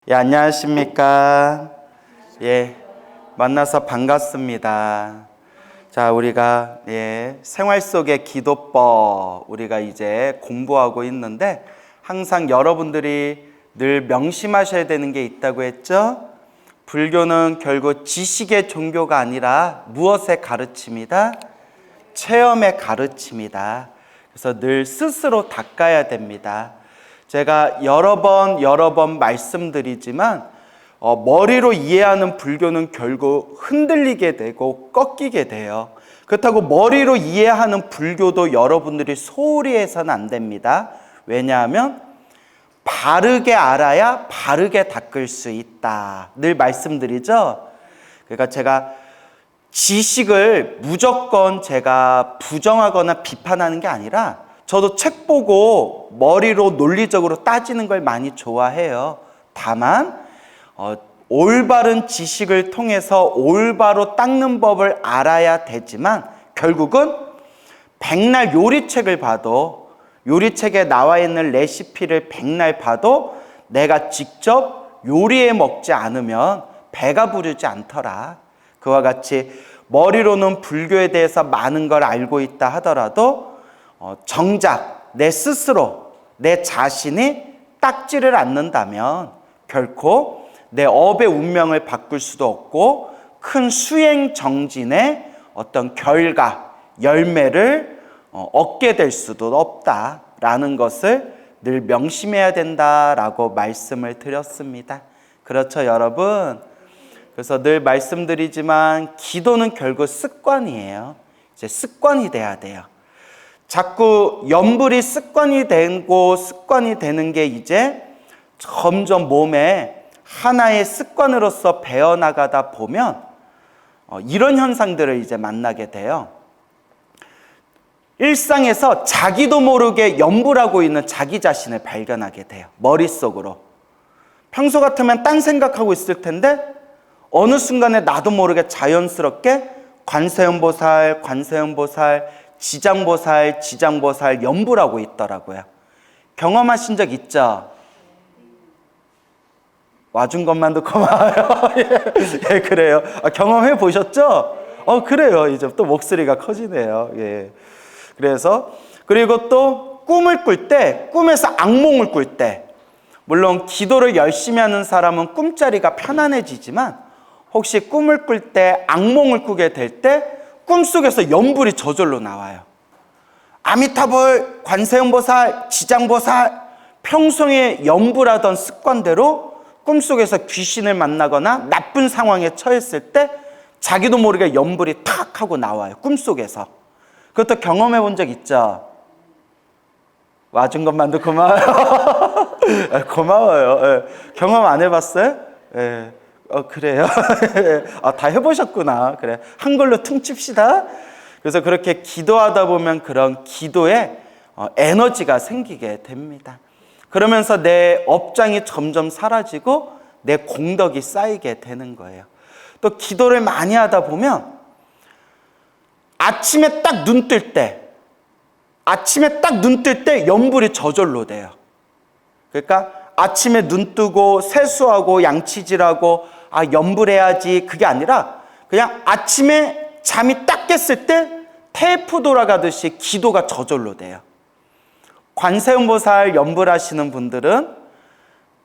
예, 안녕하십니까. 예, 만나서 반갑습니다. 자, 우리가 생활 속의 기도법 우리가 이제 공부하고 있는데 항상 여러분들이 늘 명심하셔야 되는 게 있다고 했죠? 불교는 결국 지식의 종교가 아니라 무엇의 가르침이다? 체험의 가르침이다. 그래서 늘 스스로 닦아야 됩니다. 제가 여러 번 말씀드리지만 머리로 이해하는 불교는 결국 흔들리게 되고 꺾이게 돼요. 그렇다고 머리로 이해하는 불교도 여러분들이 소홀히 해서는 안 됩니다. 왜냐하면 바르게 알아야 바르게 닦을 수 있다. 늘 말씀드리죠. 그러니까 제가 지식을 무조건 제가 부정하거나 비판하는 게 아니라 저도 책 보고 머리로 논리적으로 따지는 걸 많이 좋아해요. 다만 올바른 지식을 통해서 올바로 닦는 법을 알아야 되지만 결국은 백날 요리책을 봐도 요리책에 나와 있는 레시피를 백날 봐도 내가 직접 요리해 먹지 않으면 배가 부르지 않더라. 그와 같이 머리로는 불교에 대해서 많은 걸 알고 있다 하더라도 정작 내 스스로 내 자신이 닦지를 않는다면 결코 내 업의 운명을 바꿀 수도 없고 큰 수행 정진의 어떤 결과, 열매를 얻게 될 수도 없다라는 것을 늘 명심해야 된다라고 말씀을 드렸습니다. 그렇죠, 여러분? 그래서 늘 말씀드리지만 기도는 결국 습관이에요. 이제 습관이 돼야 돼요. 자꾸 염불이 습관이 되고 습관이 되는 게 이제 점점 몸에 하나의 습관으로서 배어나가다 보면 이런 현상들을 이제 만나게 돼요. 일상에서 자기도 모르게 염불하고 있는 자기 자신을 발견하게 돼요. 머릿속으로. 평소 같으면 딴 생각하고 있을 텐데 어느 순간에 나도 모르게 자연스럽게 관세음보살, 지장보살 염불하고 있더라고요. 경험하신 적 있죠? 와준 것만도 고마워요. 예, 그래요. 경험해 보셨죠? 그래요. 이제 또 목소리가 커지네요. 예. 그래서 그리고 또 꿈을 꿀 때, 꿈에서 악몽을 꿀 때, 물론 기도를 열심히 하는 사람은 꿈자리가 편안해지지만 혹시 꿈을 꿀 때 악몽을 꾸게 될 때 꿈속에서 염불이 저절로 나와요. 아미타불, 관세음보살, 지장보살 평소에 염불하던 습관대로 꿈속에서 귀신을 만나거나 나쁜 상황에 처했을 때 자기도 모르게 염불이 탁 하고 나와요. 꿈속에서. 그것도 경험해 본 적 있죠? 와준 것만도 고마워요. 고마워요. 예. 경험 안 해봤어요? 예. 그래요? 다 해보셨구나. 그래. 한글로 퉁칩시다. 그래서 그렇게 기도하다 보면 그런 기도에 에너지가 생기게 됩니다. 그러면서 내 업장이 점점 사라지고 내 공덕이 쌓이게 되는 거예요. 또 기도를 많이 하다 보면 아침에 딱 눈 뜰 때 염불이 저절로 돼요. 그러니까 아침에 눈 뜨고 세수하고 양치질하고 염불해야지 그게 아니라 그냥 아침에 잠이 딱 깼을 때 테이프 돌아가듯이 기도가 저절로 돼요. 관세음보살 염불하시는 분들은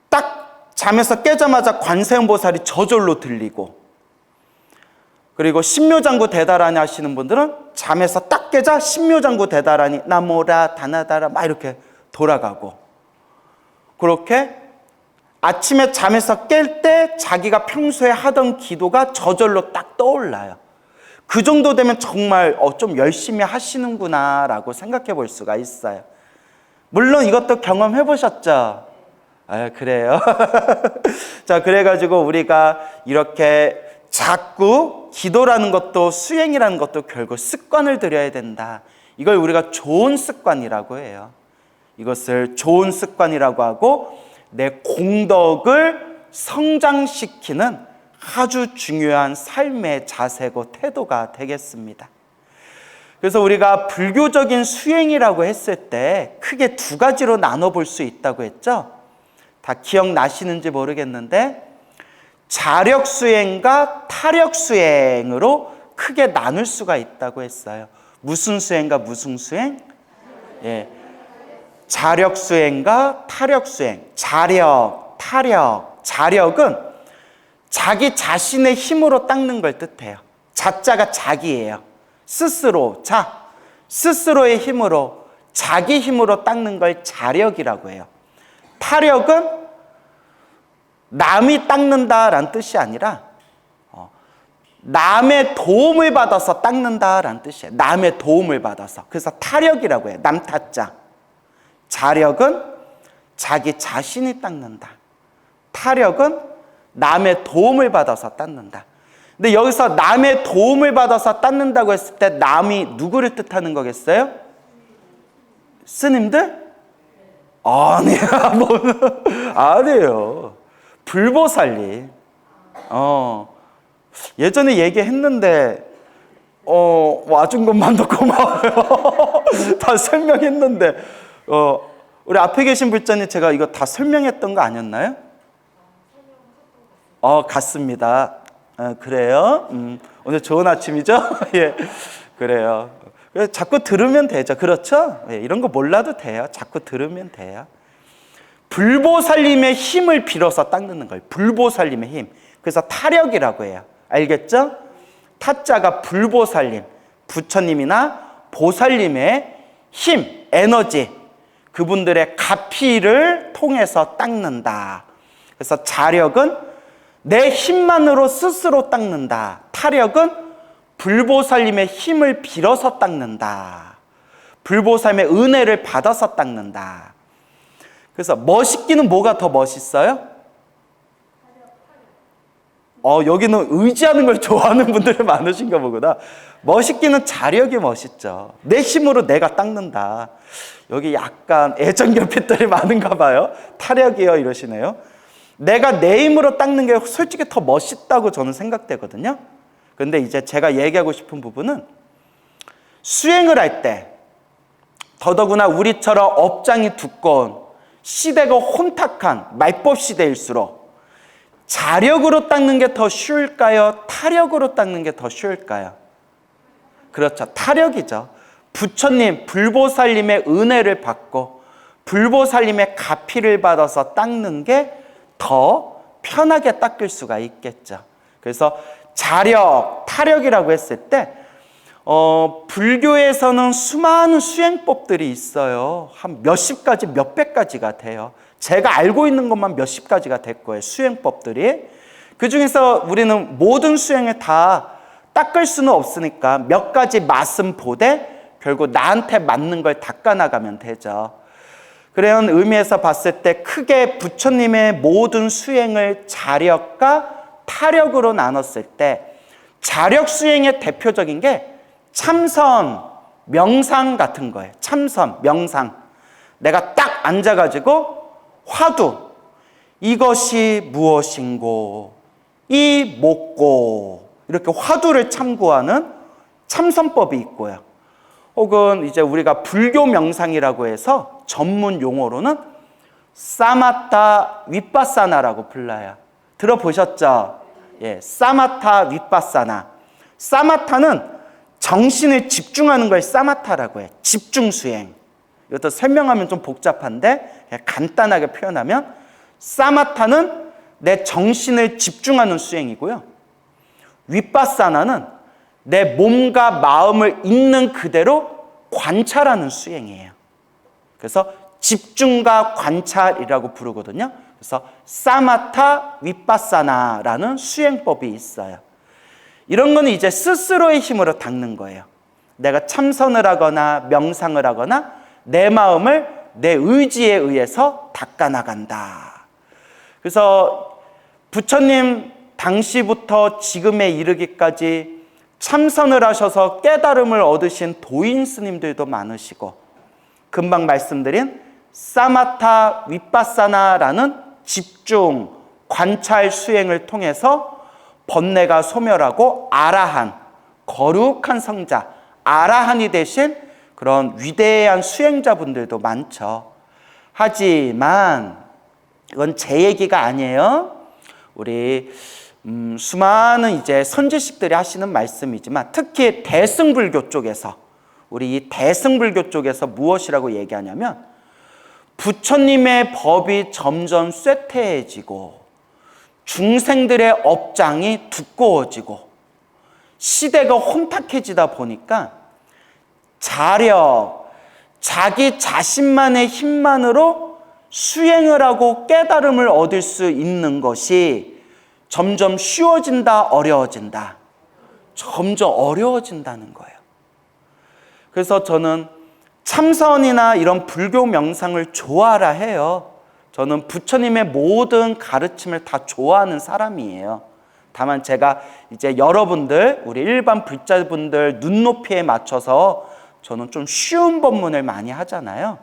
딱 잠에서 깨자마자 관세음보살이 저절로 들리고, 그리고 신묘장구 대다라니 하시는 분들은 잠에서 딱 깨자 신묘장구 대다라니 나모라 다나다라 막 이렇게 돌아가고, 그렇게 아침에 잠에서 깰 때 자기가 평소에 하던 기도가 저절로 딱 떠올라요. 그 정도 되면 정말 좀 열심히 하시는구나 라고 생각해 볼 수가 있어요. 물론 이것도 경험해 보셨죠? 그래요. 자, 그래가지고 우리가 이렇게 자꾸 기도라는 것도 수행이라는 것도 결국 습관을 들여야 된다. 이걸 우리가 좋은 습관이라고 해요. 이것을 좋은 습관이라고 하고 내 공덕을 성장시키는 아주 중요한 삶의 자세고 태도가 되겠습니다. 그래서 우리가 불교적인 수행이라고 했을 때 크게 두 가지로 나눠볼 수 있다고 했죠. 다 기억나시는지 모르겠는데 자력 수행과 타력 수행으로 크게 나눌 수가 있다고 했어요. 무슨 수행과 무슨 수행? 예. 자력 수행과 타력 수행. 자력, 타력. 자력은 자기 자신의 힘으로 닦는 걸 뜻해요. 자자가 자기예요. 스스로, 스스로의 힘으로, 자기 힘으로 닦는 걸 자력이라고 해요. 타력은 남이 닦는다라는 뜻이 아니라 남의 도움을 받아서 닦는다라는 뜻이에요. 남의 도움을 받아서. 그래서 타력이라고 해요. 남 타자. 자력은 자기 자신이 닦는다. 타력은 남의 도움을 받아서 닦는다. 근데 여기서 남의 도움을 받아서 닦는다고 했을 때 남이 누구를 뜻하는 거겠어요? 스님들? 아니에요. 불보살님. 예전에 얘기했는데 와준 것만도 고마워요. 다 설명했는데 우리 앞에 계신 불자님 제가 이거 다 설명했던 거 아니었나요? 같습니다. 그래요? 오늘 좋은 아침이죠? 예, 그래요. 자꾸 들으면 되죠. 그렇죠? 예, 이런 거 몰라도 돼요. 자꾸 들으면 돼요. 불보살님의 힘을 빌어서 닦는 거예요. 불보살님의 힘. 그래서 타력이라고 해요. 알겠죠? 타자가 불보살님, 부처님이나 보살님의 힘, 에너지, 그분들의 가피를 통해서 닦는다. 그래서 자력은 내 힘만으로 스스로 닦는다. 타력은 불보살님의 힘을 빌어서 닦는다. 불보살님의 은혜를 받아서 닦는다. 그래서 멋있기는 뭐가 더 멋있어요? 여기는 의지하는 걸 좋아하는 분들이 많으신가 보구나. 멋있기는 자력이 멋있죠. 내 힘으로 내가 닦는다. 여기 약간 애정결핍들이 많은가 봐요. 타력이요 이러시네요. 내가 내 힘으로 닦는 게 솔직히 더 멋있다고 저는 생각되거든요. 그런데 이제 제가 얘기하고 싶은 부분은 수행을 할 때 더더구나 우리처럼 업장이 두꺼운 시대가 혼탁한 말법 시대일수록 자력으로 닦는 게 더 쉬울까요? 타력으로 닦는 게 더 쉬울까요? 그렇죠. 타력이죠. 부처님, 불보살님의 은혜를 받고 불보살님의 가피를 받아서 닦는 게 더 편하게 닦을 수가 있겠죠. 그래서 자력, 타력이라고 했을 때 불교에서는 수많은 수행법들이 있어요. 한 몇십 가지, 몇백 가지가 돼요. 제가 알고 있는 것만 몇십 가지가 될 거예요. 수행법들이. 그중에서 우리는 모든 수행을 다 닦을 수는 없으니까 몇 가지 맛은 보되 결국 나한테 맞는 걸 닦아나가면 되죠. 그런 의미에서 봤을 때 크게 부처님의 모든 수행을 자력과 타력으로 나눴을 때 자력 수행의 대표적인 게 참선, 명상 같은 거예요. 참선, 명상. 내가 딱 앉아가지고 화두, 이것이 무엇인고, 이 몫고, 이렇게 화두를 참고하는 참선법이 있고요. 혹은 이제 우리가 불교 명상이라고 해서 전문 용어로는 사마타 윗바사나라고 불러요. 들어보셨죠? 예, 사마타 윗바사나. 사마타는 정신을 집중하는 걸 사마타라고 해요. 집중 수행. 이것도 설명하면 좀 복잡한데 간단하게 표현하면 사마타는 내 정신을 집중하는 수행이고요. 윗바사나는 내 몸과 마음을 있는 그대로 관찰하는 수행이에요. 그래서 집중과 관찰이라고 부르거든요. 그래서 사마타 윗바사나라는 수행법이 있어요. 이런 거는 이제 스스로의 힘으로 닦는 거예요. 내가 참선을 하거나 명상을 하거나 내 마음을 내 의지에 의해서 닦아나간다. 그래서 부처님 당시부터 지금에 이르기까지 참선을 하셔서 깨달음을 얻으신 도인 스님들도 많으시고 금방 말씀드린 사마타 윗바사나라는 집중, 관찰 수행을 통해서 번뇌가 소멸하고 아라한, 거룩한 성자, 아라한이 되신 그런 위대한 수행자분들도 많죠. 하지만 이건 제 얘기가 아니에요. 우리 수많은 이제 선지식들이 하시는 말씀이지만 특히 대승불교 쪽에서 우리 이 대승불교 쪽에서 무엇이라고 얘기하냐면 부처님의 법이 점점 쇠퇴해지고 중생들의 업장이 두꺼워지고 시대가 혼탁해지다 보니까 자력, 자기 자신만의 힘만으로 수행을 하고 깨달음을 얻을 수 있는 것이 점점 쉬워진다, 어려워진다. 점점 어려워진다는 거예요. 그래서 저는 참선이나 이런 불교 명상을 좋아라 해요. 저는 부처님의 모든 가르침을 다 좋아하는 사람이에요. 다만 제가 이제 여러분들, 우리 일반 불자분들 눈높이에 맞춰서 저는 좀 쉬운 법문을 많이 하잖아요.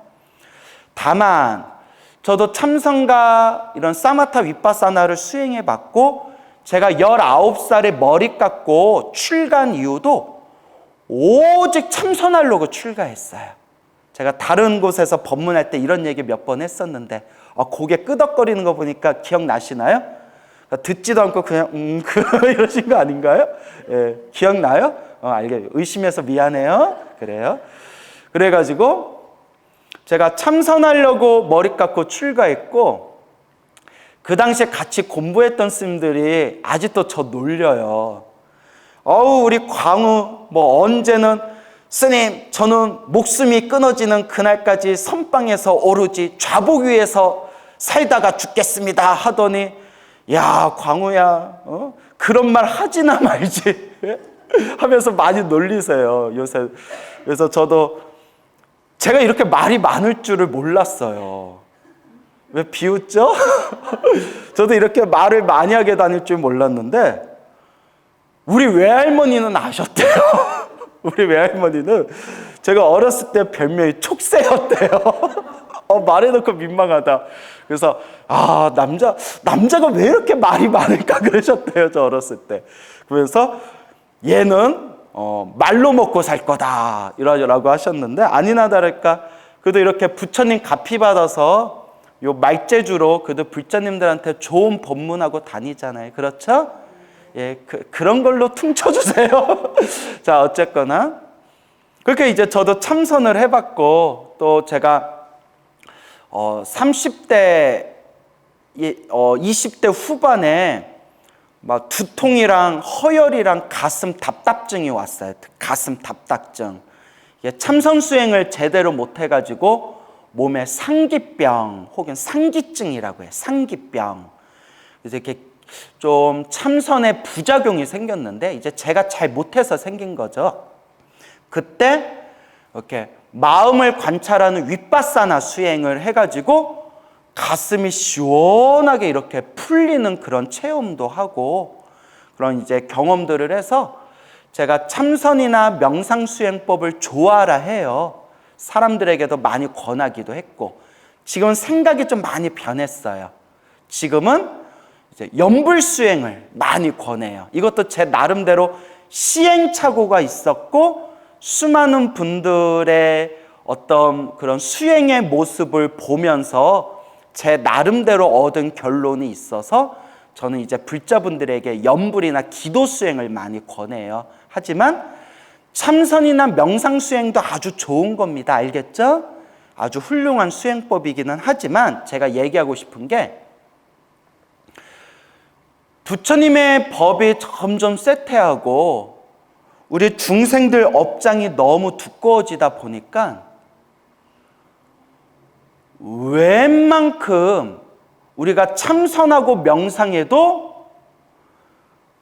다만 저도 참선과 이런 사마타 위파사나를 수행해 봤고 제가 19살에 머리 깎고 출가한 이유도 오직 참선하려고 출가했어요. 제가 다른 곳에서 법문할 때 이런 얘기 몇 번 했었는데 고개 끄덕거리는 거 보니까 기억나시나요? 듣지도 않고 그냥 이러신 거 아닌가요? 예, 기억나요? 알겠어요. 의심해서 미안해요. 그래요. 그래가지고 제가 참선하려고 머리 깎고 출가했고 그 당시에 같이 공부했던 스님들이 아직도 저 놀려요. 우리 광우 언제는 스님 저는 목숨이 끊어지는 그날까지 선방에서 오로지 좌복 위에서 살다가 죽겠습니다 하더니 야 광우야 그런 말 하지나 말지 하면서 많이 놀리세요 요새. 그래서 저도 제가 이렇게 말이 많을 줄을 몰랐어요. 왜 비웃죠? 저도 이렇게 말을 많이 하게 다닐 줄 몰랐는데 우리 외할머니는 아셨대요. 우리 외할머니는 제가 어렸을 때 별명이 촉새였대요. 말해놓고 민망하다. 그래서 남자가 왜 이렇게 말이 많을까 그러셨대요. 저 어렸을 때. 그래서 얘는 말로 먹고 살 거다 이러라고 하셨는데 아니나 다를까 그래도 이렇게 부처님 가피 받아서 요 말재주로 그래도 불자님들한테 좋은 법문하고 다니잖아요. 그렇죠? 예, 그런 걸로 퉁쳐주세요. 자, 어쨌거나 그렇게 이제 저도 참선을 해봤고 또 제가 30대 20대 후반에 막 두통이랑 허열이랑 가슴 답답증이 왔어요. 가슴 답답증. 참선 수행을 제대로 못 해가지고 몸에 상기병 혹은 상기증이라고 해요. 상기병. 그래서 이렇게 좀 참선에 부작용이 생겼는데 이제 제가 잘 못해서 생긴 거죠. 그때 이렇게 마음을 관찰하는 윗바사나 수행을 해가지고 가슴이 시원하게 이렇게 풀리는 그런 체험도 하고 그런 이제 경험들을 해서 제가 참선이나 명상 수행법을 좋아라 해요. 사람들에게도 많이 권하기도 했고 지금은 생각이 좀 많이 변했어요. 지금은 이제 연불 수행을 많이 권해요. 이것도 제 나름대로 시행착오가 있었고 수많은 분들의 어떤 그런 수행의 모습을 보면서 제 나름대로 얻은 결론이 있어서 저는 이제 불자분들에게 연불이나 기도 수행을 많이 권해요. 하지만 참선이나 명상 수행도 아주 좋은 겁니다. 알겠죠? 아주 훌륭한 수행법이기는 하지만 제가 얘기하고 싶은 게 부처님의 법이 점점 쇠퇴하고 우리 중생들 업장이 너무 두꺼워지다 보니까 웬만큼 우리가 참선하고 명상해도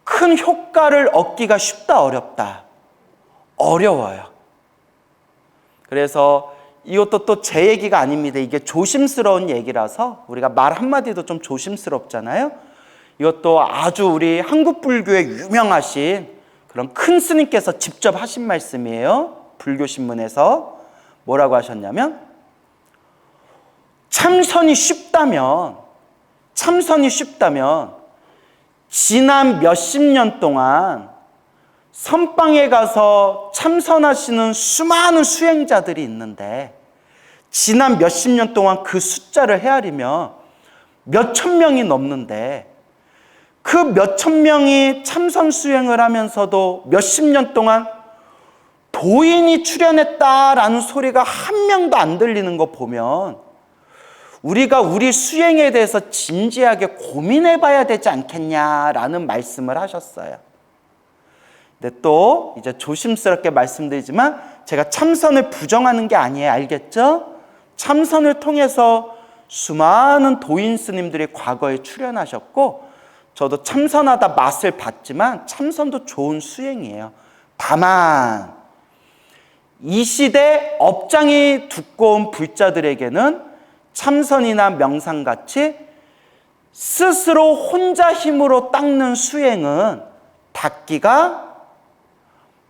큰 효과를 얻기가 쉽다, 어렵다? 어려워요. 그래서 이것도 또 제 얘기가 아닙니다. 이게 조심스러운 얘기라서 우리가 말 한마디도 좀 조심스럽잖아요. 이것도 아주 우리 한국 불교에 유명하신 그런 큰 스님께서 직접 하신 말씀이에요. 불교신문에서 뭐라고 하셨냐면 참선이 쉽다면 지난 몇십 년 동안 선방에 가서 참선하시는 수많은 수행자들이 있는데 지난 몇십 년 동안 그 숫자를 헤아리면 몇천 명이 넘는데 그 몇천 명이 참선 수행을 하면서도 몇십 년 동안 도인이 출연했다라는 소리가 한 명도 안 들리는 거 보면 우리가 우리 수행에 대해서 진지하게 고민해 봐야 되지 않겠냐라는 말씀을 하셨어요. 근데 또 이제 조심스럽게 말씀드리지만 제가 참선을 부정하는 게 아니에요. 알겠죠? 참선을 통해서 수많은 도인 스님들이 과거에 출연하셨고 저도 참선하다 맛을 봤지만 참선도 좋은 수행이에요. 다만 이 시대 업장이 두꺼운 불자들에게는 참선이나 명상같이 스스로 혼자 힘으로 닦는 수행은 닦기가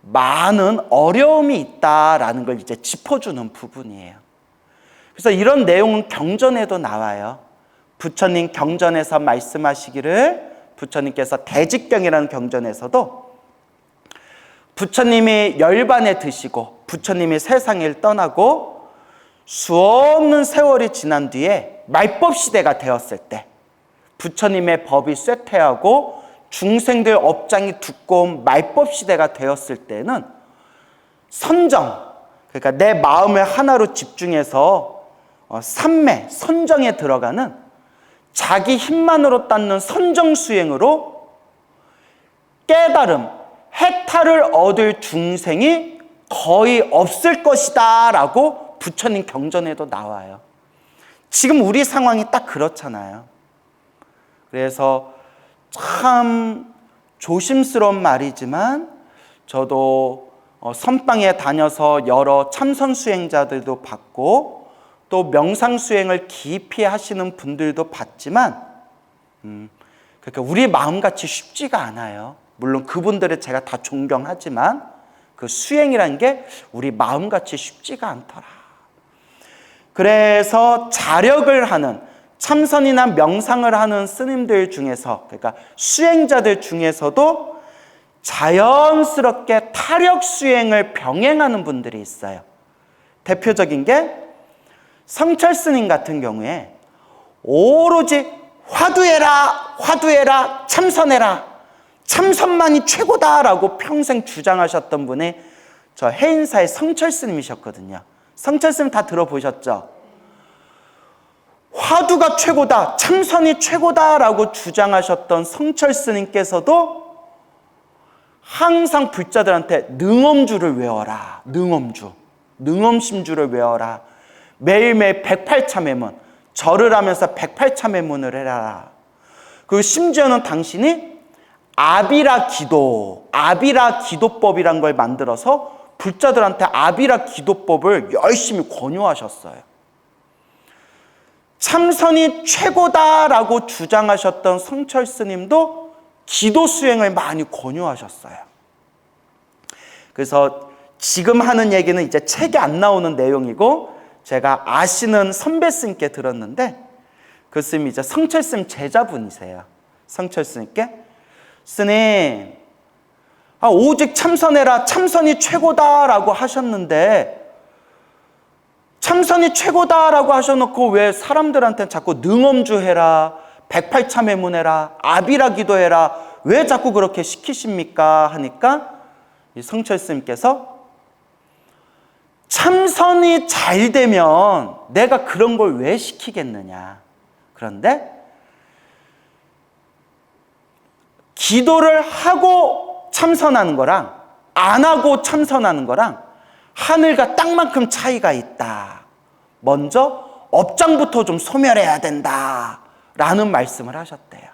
많은 어려움이 있다라는 걸 이제 짚어주는 부분이에요. 그래서 이런 내용은 경전에도 나와요. 부처님 경전에서 말씀하시기를 부처님께서 대직경이라는 경전에서도 부처님이 열반에 드시고 부처님이 세상을 떠나고 수없는 세월이 지난 뒤에 말법 시대가 되었을 때 부처님의 법이 쇠퇴하고 중생들 업장이 두꺼운 말법 시대가 되었을 때는 선정, 그러니까 내 마음을 하나로 집중해서 삼매, 선정에 들어가는 자기 힘만으로 닦는 선정 수행으로 깨달음, 해탈을 얻을 중생이 거의 없을 것이다 라고 부처님 경전에도 나와요. 지금 우리 상황이 딱 그렇잖아요. 그래서 참 조심스러운 말이지만 저도 선방에 다녀서 여러 참선 수행자들도 봤고 또 명상 수행을 깊이 하시는 분들도 봤지만 그러니까 우리 마음같이 쉽지가 않아요. 물론 그분들을 제가 다 존경하지만 그 수행이라는 게 우리 마음같이 쉽지가 않더라. 그래서 자력을 하는 참선이나 명상을 하는 스님들 중에서 그러니까 수행자들 중에서도 자연스럽게 타력 수행을 병행하는 분들이 있어요. 대표적인 게 성철 스님 같은 경우에 오로지 화두해라, 화두해라, 참선해라, 참선만이 최고다라고 평생 주장하셨던 분이 저 해인사의 성철 스님이셨거든요. 성철 스님 다 들어보셨죠? 화두가 최고다, 참선이 최고다라고 주장하셨던 성철 스님께서도 항상 불자들한테 능엄주를 외워라, 능엄주, 능엄심주를 외워라, 매일매일 108참회문, 절을 하면서 108참회문을 해라. 그리고 심지어는 당신이 아비라 기도, 아비라 기도법이란 걸 만들어서 불자들한테 아비라 기도법을 열심히 권유하셨어요. 참선이 최고다라고 주장하셨던 성철 스님도 기도 수행을 많이 권유하셨어요. 그래서 지금 하는 얘기는 이제 책에 안 나오는 내용이고 제가 아시는 선배 스님께 들었는데 그 스님이 이제 성철 스님 제자분이세요. 성철 스님께 스님, 오직 참선해라, 참선이 최고다라고 하셨는데 참선이 최고다라고 하셔놓고 왜 사람들한테 자꾸 능엄주 해라, 108참회문 해라, 아비라 기도해라, 왜 자꾸 그렇게 시키십니까? 하니까 이 성철 스님께서 참선이 잘 되면 내가 그런 걸 왜 시키겠느냐. 그런데 기도를 하고 참선하는 거랑 안 하고 참선하는 거랑 하늘과 땅만큼 차이가 있다. 먼저 업장부터 좀 소멸해야 된다 라는 말씀을 하셨대요.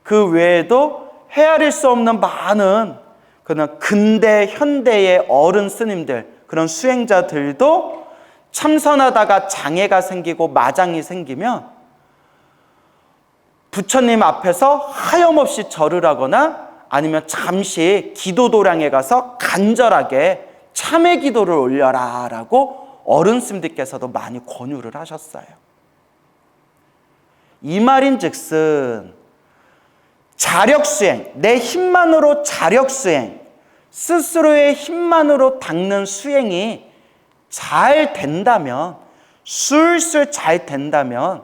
그 외에도 헤아릴 수 없는 많은 그런 근대 현대의 어른 스님들, 그런 수행자들도 참선하다가 장애가 생기고 마장이 생기면 부처님 앞에서 하염없이 절을 하거나 아니면 잠시 기도도량에 가서 간절하게 참회 기도를 올려라 라고 어른 스님들께서도 많이 권유를 하셨어요. 이 말인즉슨 자력수행, 내 힘만으로 자력수행, 스스로의 힘만으로 닦는 수행이 잘 된다면, 술술 잘 된다면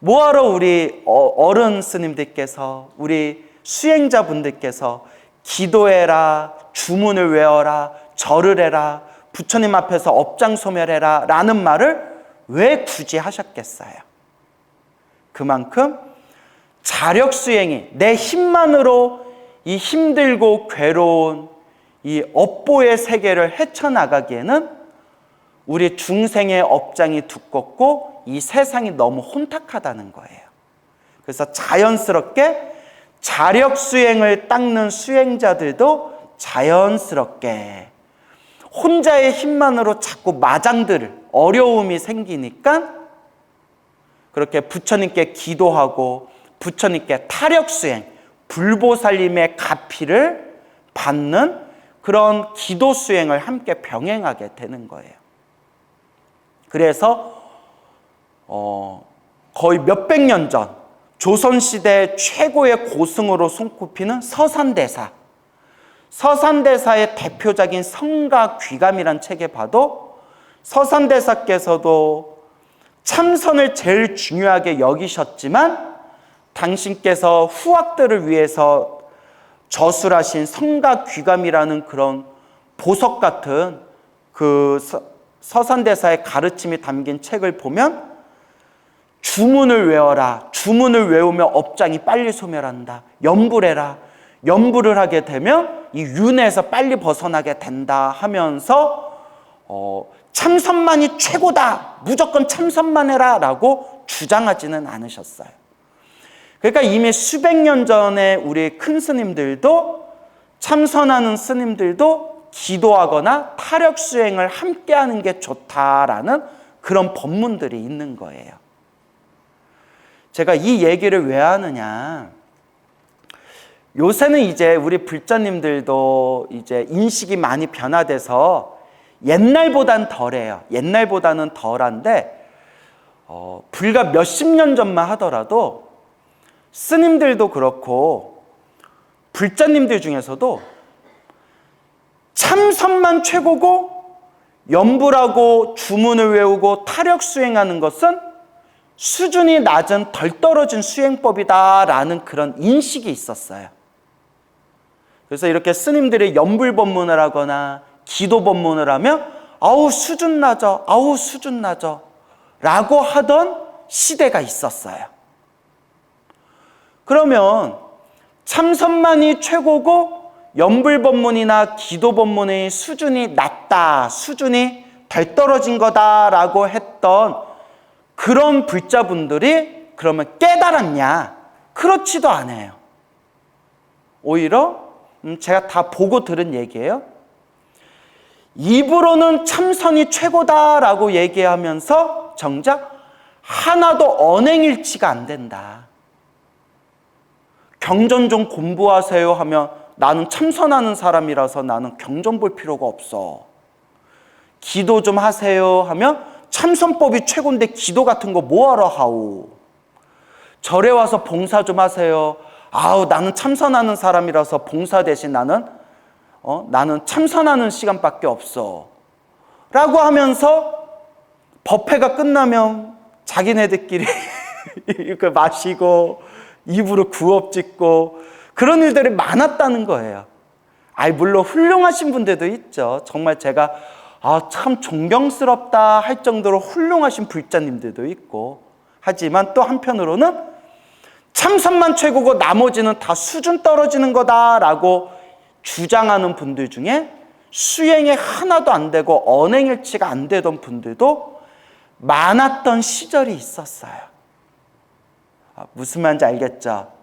뭐하러 우리 어른 스님들께서, 우리 수행자분들께서 기도해라, 주문을 외워라, 절을 해라, 부처님 앞에서 업장소멸해라 라는 말을 왜 굳이 하셨겠어요? 그만큼 자력수행이 내 힘만으로 이 힘들고 괴로운 이 업보의 세계를 헤쳐나가기에는 우리 중생의 업장이 두껍고 이 세상이 너무 혼탁하다는 거예요. 그래서 자연스럽게 자력수행을 닦는 수행자들도 자연스럽게 혼자의 힘만으로 자꾸 마장들, 어려움이 생기니까 그렇게 부처님께 기도하고 부처님께 타력수행, 불보살님의 가피를 받는 그런 기도 수행을 함께 병행하게 되는 거예요. 그래서 거의 몇백 년 전 조선시대 최고의 고승으로 손꼽히는 서산대사, 서산대사의 대표작인 성가귀감이란 책에 봐도 서산대사께서도 참선을 제일 중요하게 여기셨지만 당신께서 후학들을 위해서 저술하신 성가귀감이라는 그런 보석 같은 그 서산대사의 가르침이 담긴 책을 보면 주문을 외워라, 주문을 외우며 업장이 빨리 소멸한다, 염불해라, 염불을 하게 되면 이 윤회에서 빨리 벗어나게 된다 하면서 참선만이 최고다, 무조건 참선만 해라 라고 주장하지는 않으셨어요. 그러니까 이미 수백 년 전에 우리 큰 스님들도, 참선하는 스님들도 기도하거나 타력수행을 함께 하는 게 좋다라는 그런 법문들이 있는 거예요. 제가 이 얘기를 왜 하느냐, 요새는 이제 우리 불자님들도 이제 인식이 많이 변화돼서 옛날보단 덜해요. 옛날보다는 덜한데 불과 몇십 년 전만 하더라도 스님들도 그렇고 불자님들 중에서도 참선만 최고고 염불하고 주문을 외우고 타력 수행하는 것은 수준이 낮은 덜 떨어진 수행법이다라는 그런 인식이 있었어요. 그래서 이렇게 스님들이 염불 법문을 하거나 기도 법문을 하면 아우 수준 낮아, 아우 수준 낮아 라고 하던 시대가 있었어요. 그러면 참선만이 최고고 염불 법문이나 기도 법문의 수준이 낮다, 수준이 덜 떨어진 거다라고 했던 그런 불자분들이 그러면 깨달았냐? 그렇지도 않아요. 오히려 제가 다 보고 들은 얘기예요. 입으로는 참선이 최고다라고 얘기하면서 정작 하나도 언행일치가 안 된다. 경전 좀 공부하세요 하면 나는 참선하는 사람이라서 나는 경전 볼 필요가 없어. 기도 좀 하세요 하면 참선법이 최고인데 기도 같은 거 뭐하러 하오. 절에 와서 봉사 좀 하세요. 아우 나는 참선하는 사람이라서 봉사 대신 나는 참선하는 시간밖에 없어 라고 하면서 법회가 끝나면 자기네들끼리 이렇게 마시고 입으로 구업 짓고 그런 일들이 많았다는 거예요. 물론 훌륭하신 분들도 있죠. 정말 제가 참 존경스럽다 할 정도로 훌륭하신 불자님들도 있고, 하지만 또 한편으로는 참선만 최고고 나머지는 다 수준 떨어지는 거다라고 주장하는 분들 중에 수행이 하나도 안 되고 언행일치가 안 되던 분들도 많았던 시절이 있었어요. 무슨 말인지 알겠죠?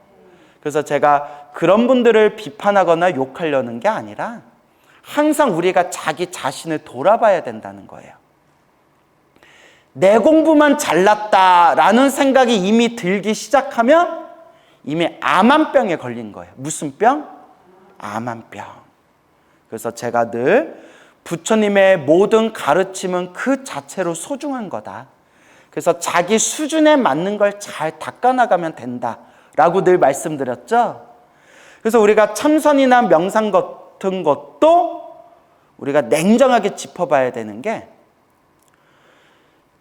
그래서 제가 그런 분들을 비판하거나 욕하려는 게 아니라 항상 우리가 자기 자신을 돌아봐야 된다는 거예요. 내 공부만 잘났다라는 생각이 이미 들기 시작하면 이미 암암병에 걸린 거예요. 무슨 병? 암암병. 그래서 제가 늘 부처님의 모든 가르침은 그 자체로 소중한 거다. 그래서 자기 수준에 맞는 걸 잘 닦아나가면 된다라고 늘 말씀드렸죠. 그래서 우리가 참선이나 명상 같은 것도 우리가 냉정하게 짚어봐야 되는 게,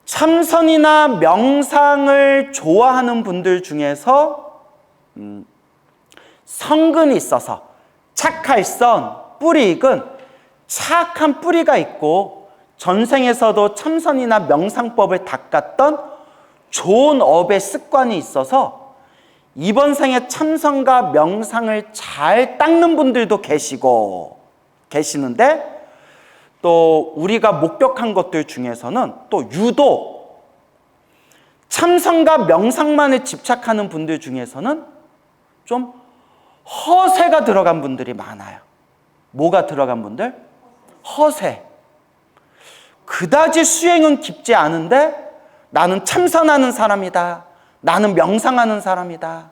참선이나 명상을 좋아하는 분들 중에서 성근이 있어서 착할선, 뿌리 익은 착한 뿌리가 있고 전생에서도 참선이나 명상법을 닦았던 좋은 업의 습관이 있어서 이번 생에 참선과 명상을 잘 닦는 분들도 계시는데 또 우리가 목격한 것들 중에서는 또 유독 참선과 명상만에 집착하는 분들 중에서는 좀 허세가 들어간 분들이 많아요. 뭐가 들어간 분들? 허세. 그다지 수행은 깊지 않은데 나는 참선하는 사람이다. 나는 명상하는 사람이다.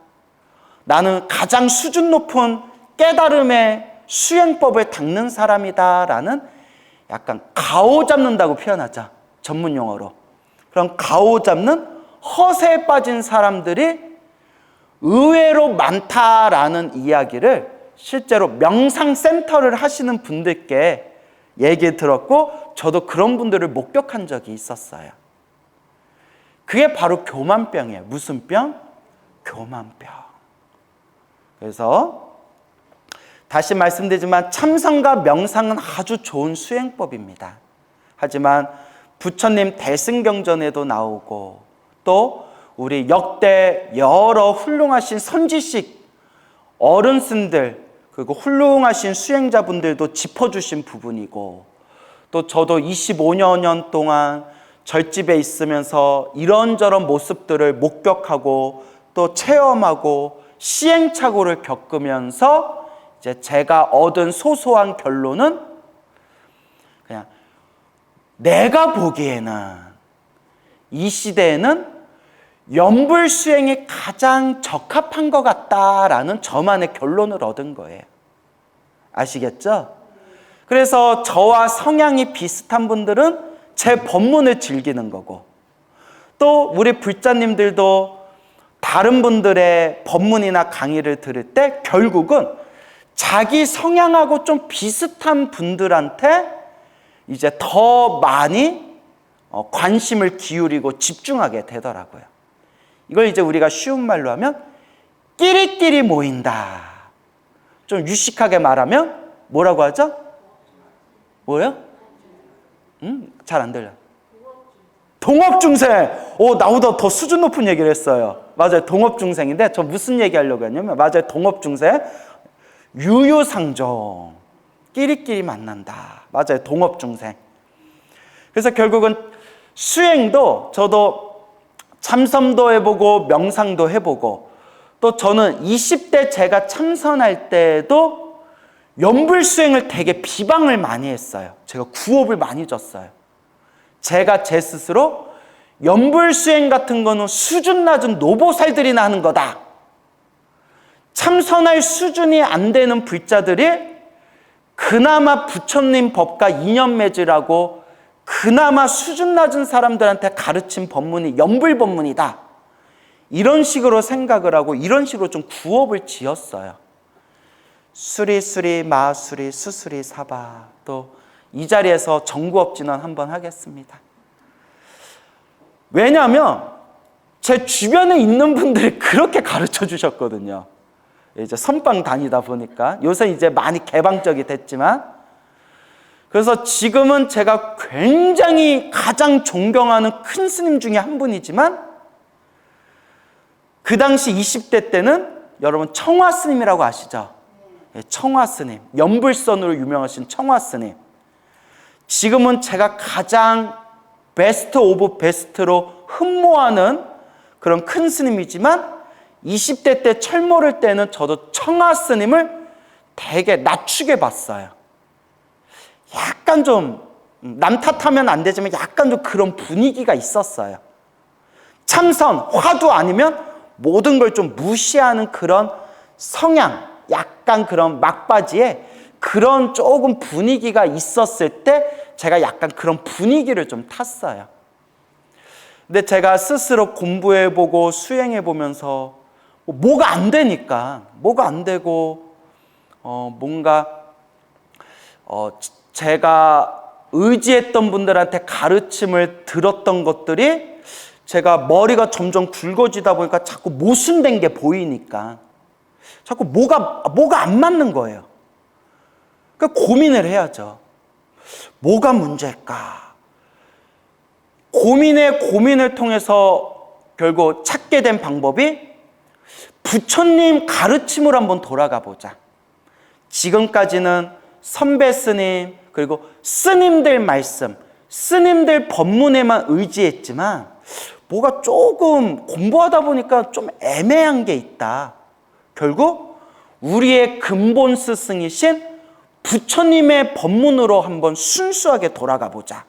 나는 가장 수준 높은 깨달음의 수행법을 닦는 사람이다라는 약간 가오 잡는다고 표현하자. 전문 용어로. 그런 가오 잡는 허세에 빠진 사람들이 의외로 많다라는 이야기를 실제로 명상센터를 하시는 분들께 얘기 들었고 저도 그런 분들을 목격한 적이 있었어요. 그게 바로 교만병이에요. 무슨 병? 교만병. 그래서 다시 말씀드리지만 참선과 명상은 아주 좋은 수행법입니다. 하지만 부처님 대승경전에도 나오고 또 우리 역대 여러 훌륭하신 선지식 어른스들 그리고 훌륭하신 수행자분들도 짚어주신 부분이고 또 저도 25년 동안 절집에 있으면서 이런저런 모습들을 목격하고 또 체험하고 시행착오를 겪으면서 이제 제가 얻은 소소한 결론은 그냥 내가 보기에는 이 시대에는 염불 수행이 가장 적합한 것 같다라는 저만의 결론을 얻은 거예요. 아시겠죠? 그래서 저와 성향이 비슷한 분들은 제 법문을 즐기는 거고 또 우리 불자님들도 다른 분들의 법문이나 강의를 들을 때 결국은 자기 성향하고 좀 비슷한 분들한테 이제 더 많이 관심을 기울이고 집중하게 되더라고요. 이걸 이제 우리가 쉬운 말로 하면 끼리끼리 모인다. 좀 유식하게 말하면 뭐라고 하죠? 뭐예요? 잘 안 들려. 동업중생. 나보다 더 수준 높은 얘기를 했어요. 맞아요. 동업중생인데 저 무슨 얘기 하려고 했냐면 맞아요. 동업중생. 유유상종. 끼리끼리 만난다. 맞아요. 동업중생. 그래서 결국은 수행도 저도 참선도 해보고 명상도 해보고 또 저는 20대 제가 참선할 때도 염불수행을 되게 비방을 많이 했어요. 제가 구업을 많이 줬어요. 제가 제 스스로 염불수행 같은 거는 수준 낮은 노보살들이나 하는 거다. 참선할 수준이 안 되는 불자들이 그나마 부처님 법과 인연 맺으라고 그나마 수준 낮은 사람들한테 가르친 법문이 염불법문이다. 이런 식으로 생각을 하고 이런 식으로 좀 구업을 지었어요. 수리수리 마수리 수수리 사바. 또 이 자리에서 정구업진원 한번 하겠습니다. 왜냐하면 제 주변에 있는 분들이 그렇게 가르쳐 주셨거든요. 이제 선방 다니다 보니까 요새 이제 많이 개방적이 됐지만 그래서 지금은 제가 굉장히 가장 존경하는 큰 스님 중에 한 분이지만 그 당시 20대 때는 여러분 청화스님이라고 아시죠? 청화스님, 연불선으로 유명하신 청화스님. 지금은 제가 가장 베스트 오브 베스트로 흠모하는 그런 큰 스님이지만 20대 때 철모를 때는 저도 청화스님을 되게 낮추게 봤어요. 약간 좀 남 탓하면 안 되지만 약간 좀 그런 분위기가 있었어요. 참선, 화두 아니면 모든 걸 좀 무시하는 그런 성향, 약간 그런 막바지에 그런 조금 분위기가 있었을 때 제가 약간 그런 분위기를 좀 탔어요. 근데 제가 스스로 공부해보고 수행해보면서 뭐가 안 되니까 뭐가 안 되고 뭔가 제가 의지했던 분들한테 가르침을 들었던 것들이 제가 머리가 점점 굵어지다 보니까 자꾸 모순된 게 보이니까 자꾸 뭐가 안 맞는 거예요. 그러니까 고민을 해야죠. 뭐가 문제일까? 고민을 통해서 결국 찾게 된 방법이 부처님 가르침을 한번 돌아가 보자. 지금까지는 선배 스님 그리고 스님들 말씀, 스님들 법문에만 의지했지만 뭐가 조금 공부하다 보니까 좀 애매한 게 있다. 결국 우리의 근본 스승이신 부처님의 법문으로 한번 순수하게 돌아가 보자.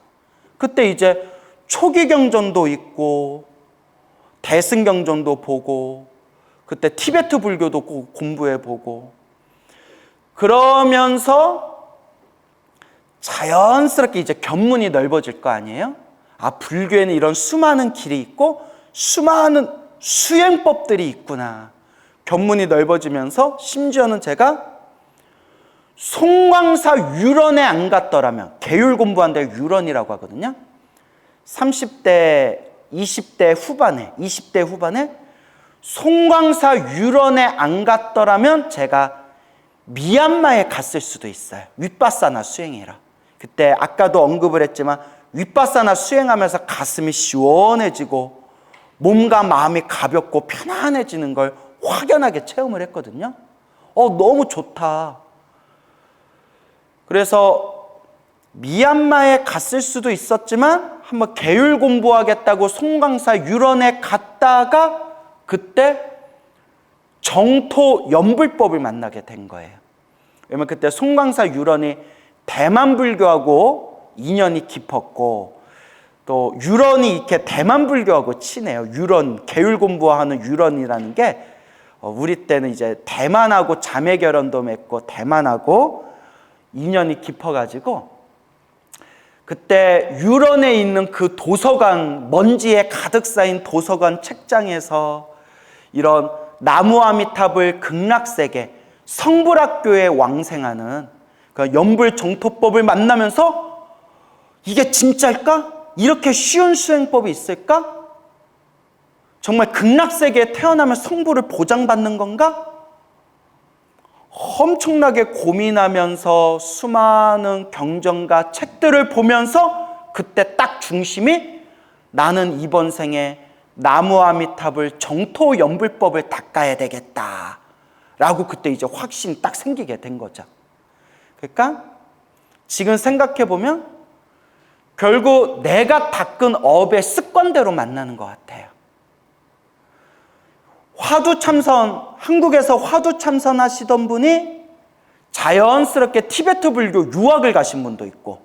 그때 이제 초기경전도 있고 대승경전도 보고 그때 티베트 불교도 공부해 보고 그러면서 자연스럽게 이제 견문이 넓어질 거 아니에요? 아, 불교에는 이런 수많은 길이 있고 수많은 수행법들이 있구나. 견문이 넓어지면서 심지어는 제가 송광사 유런에 안 갔더라면, 계율 공부한데 유런이라고 하거든요. 30대, 20대 후반에 송광사 유런에 안 갔더라면 제가 미얀마에 갔을 수도 있어요. 윗바사나 수행이라. 그때 아까도 언급을 했지만 윗바사나 수행하면서 가슴이 시원해지고 몸과 마음이 가볍고 편안해지는 걸 확연하게 체험을 했거든요. 너무 좋다. 그래서 미얀마에 갔을 수도 있었지만 한번 계율 공부하겠다고 송광사 유런에 갔다가 그때 정토 연불법을 만나게 된 거예요. 왜냐면 그때 송광사 유런이 대만 불교하고 인연이 깊었고 또 유런이 이렇게 대만 불교하고 친해요. 유런, 계율 공부하는 유런이라는 게 우리 때는 이제 대만하고 자매 결혼도 맺고 대만하고 인연이 깊어가지고 그때 유런에 있는 그 도서관, 먼지에 가득 쌓인 도서관 책장에서 이런 나무아미탑을 극락세계 성불학교에 왕생하는 그 연불정토법을 만나면서 이게 진짜일까? 이렇게 쉬운 수행법이 있을까? 정말 극락세계에 태어나면 성불을 보장받는 건가? 엄청나게 고민하면서 수많은 경전과 책들을 보면서 그때 딱 중심이 나는 이번 생에 나무아미탑을 정토 연불법을 닦아야 되겠다 라고 그때 이제 확신이 딱 생기게 된 거죠. 그러니까 지금 생각해보면 결국 내가 닦은 업의 습관대로 만나는 것 같아요. 화두참선, 한국에서 화두참선 하시던 분이 자연스럽게 티베트 불교 유학을 가신 분도 있고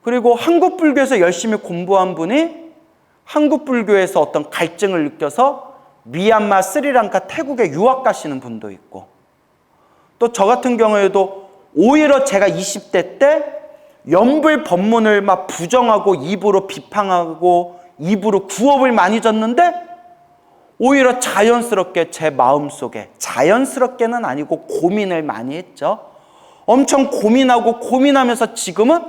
그리고 한국 불교에서 열심히 공부한 분이 한국 불교에서 어떤 갈증을 느껴서 미얀마, 스리랑카, 태국에 유학 가시는 분도 있고 또 저 같은 경우에도 오히려 제가 20대 때 연불 법문을 막 부정하고 입으로 비판하고 입으로 구업을 많이 졌는데 오히려 자연스럽게 제 마음속에 자연스럽게는 아니고 고민을 많이 했죠. 엄청 고민하고 고민하면서 지금은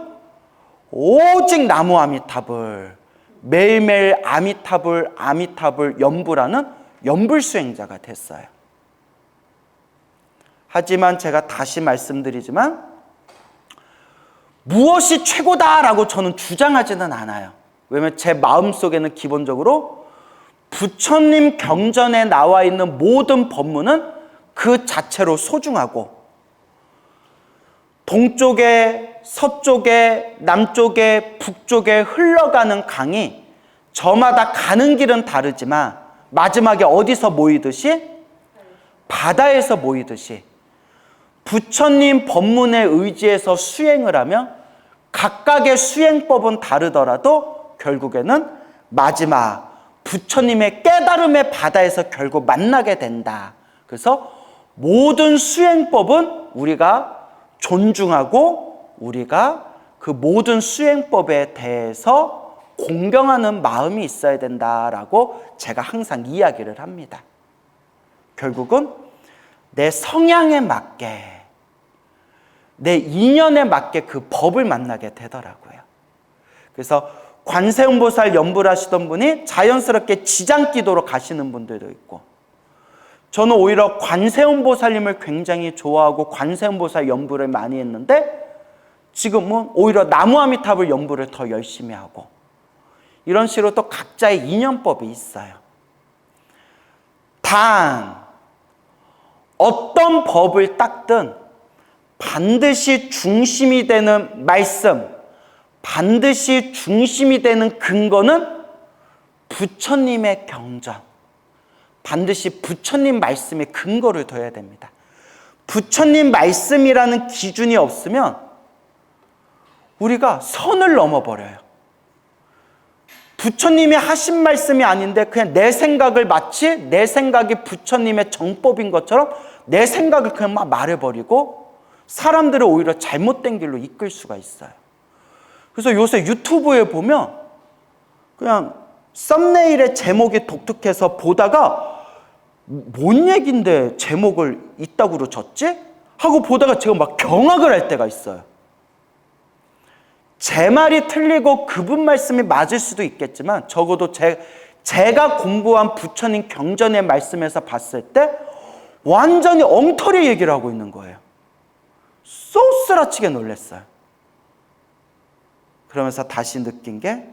오직 나무 아미탑을 매일매일 아미탑을 연불하는 연불수행자가 됐어요. 하지만 제가 다시 말씀드리지만 무엇이 최고다라고 저는 주장하지는 않아요. 왜냐하면 제 마음속에는 기본적으로 부처님 경전에 나와 있는 모든 법문은 그 자체로 소중하고 동쪽에 서쪽에 남쪽에 북쪽에 흘러가는 강이 저마다 가는 길은 다르지만 마지막에 어디서 모이듯이 바다에서 모이듯이 부처님 법문에 의지해서 수행을 하면 각각의 수행법은 다르더라도 결국에는 마지막 부처님의 깨달음의 바다에서 결국 만나게 된다. 그래서 모든 수행법은 우리가 존중하고 우리가 그 모든 수행법에 대해서 공경하는 마음이 있어야 된다라고 제가 항상 이야기를 합니다. 결국은 내 성향에 맞게 내 인연에 맞게 그 법을 만나게 되더라고요. 그래서 관세음보살 연부를 하시던 분이 자연스럽게 지장기도로 가시는 분들도 있고, 저는 오히려 관세음보살님을 굉장히 좋아하고 관세음보살 연부를 많이 했는데 지금은 오히려 나무아미타불 연부를 더 열심히 하고, 이런 식으로 또 각자의 인연법이 있어요. 단 어떤 법을 닦든 반드시 중심이 되는 말씀, 반드시 중심이 되는 근거는 부처님의 경전, 반드시 부처님 말씀에 근거를 둬야 됩니다. 부처님 말씀이라는 기준이 없으면 우리가 선을 넘어버려요. 부처님이 하신 말씀이 아닌데 그냥 내 생각을 마치 내 생각이 부처님의 정법인 것처럼 내 생각을 그냥 막 말해버리고 사람들을 오히려 잘못된 길로 이끌 수가 있어요. 그래서 요새 유튜브에 보면 그냥 썸네일의 제목이 독특해서 보다가 뭔 얘긴데 제목을 이따구로 줬지? 하고 보다가 제가 막 경악을 할 때가 있어요. 제 말이 틀리고 그분 말씀이 맞을 수도 있겠지만 적어도 제가 공부한 부처님 경전의 말씀에서 봤을 때 완전히 엉터리 얘기를 하고 있는 거예요. 쏘스라치게 놀랐어요. 그러면서 다시 느낀 게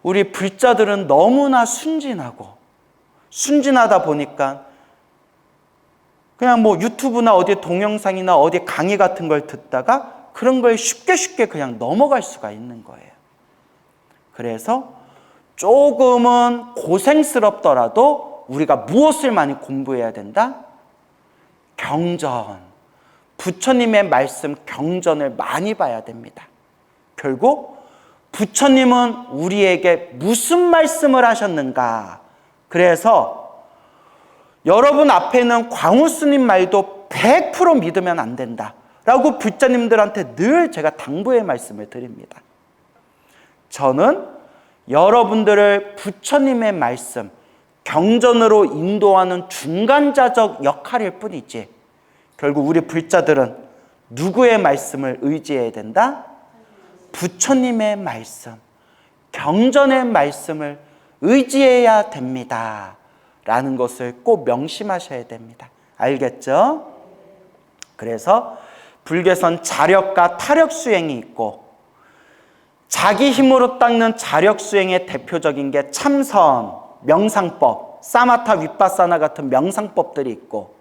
우리 불자들은 너무나 순진하다 보니까 그냥 뭐 유튜브나 어디 동영상이나 어디 강의 같은 걸 듣다가 그런 걸 쉽게 그냥 넘어갈 수가 있는 거예요. 그래서 조금은 고생스럽더라도 우리가 무엇을 많이 공부해야 된다? 경전, 부처님의 말씀 경전을 많이 봐야 됩니다. 결국 부처님은 우리에게 무슨 말씀을 하셨는가? 그래서 여러분 앞에는 광우스님 말도 100% 믿으면 안 된다 라고 불자님들한테 늘 제가 당부의 말씀을 드립니다. 저는 여러분들을 부처님의 말씀, 경전으로 인도하는 중간자적 역할일 뿐이지 결국 우리 불자들은 누구의 말씀을 의지해야 된다? 부처님의 말씀, 경전의 말씀을 의지해야 됩니다 라는 것을 꼭 명심하셔야 됩니다. 알겠죠? 그래서 불교에선 자력과 타력 수행이 있고 자기 힘으로 닦는 자력 수행의 대표적인 게 참선, 명상법, 사마타 윗바사나 같은 명상법들이 있고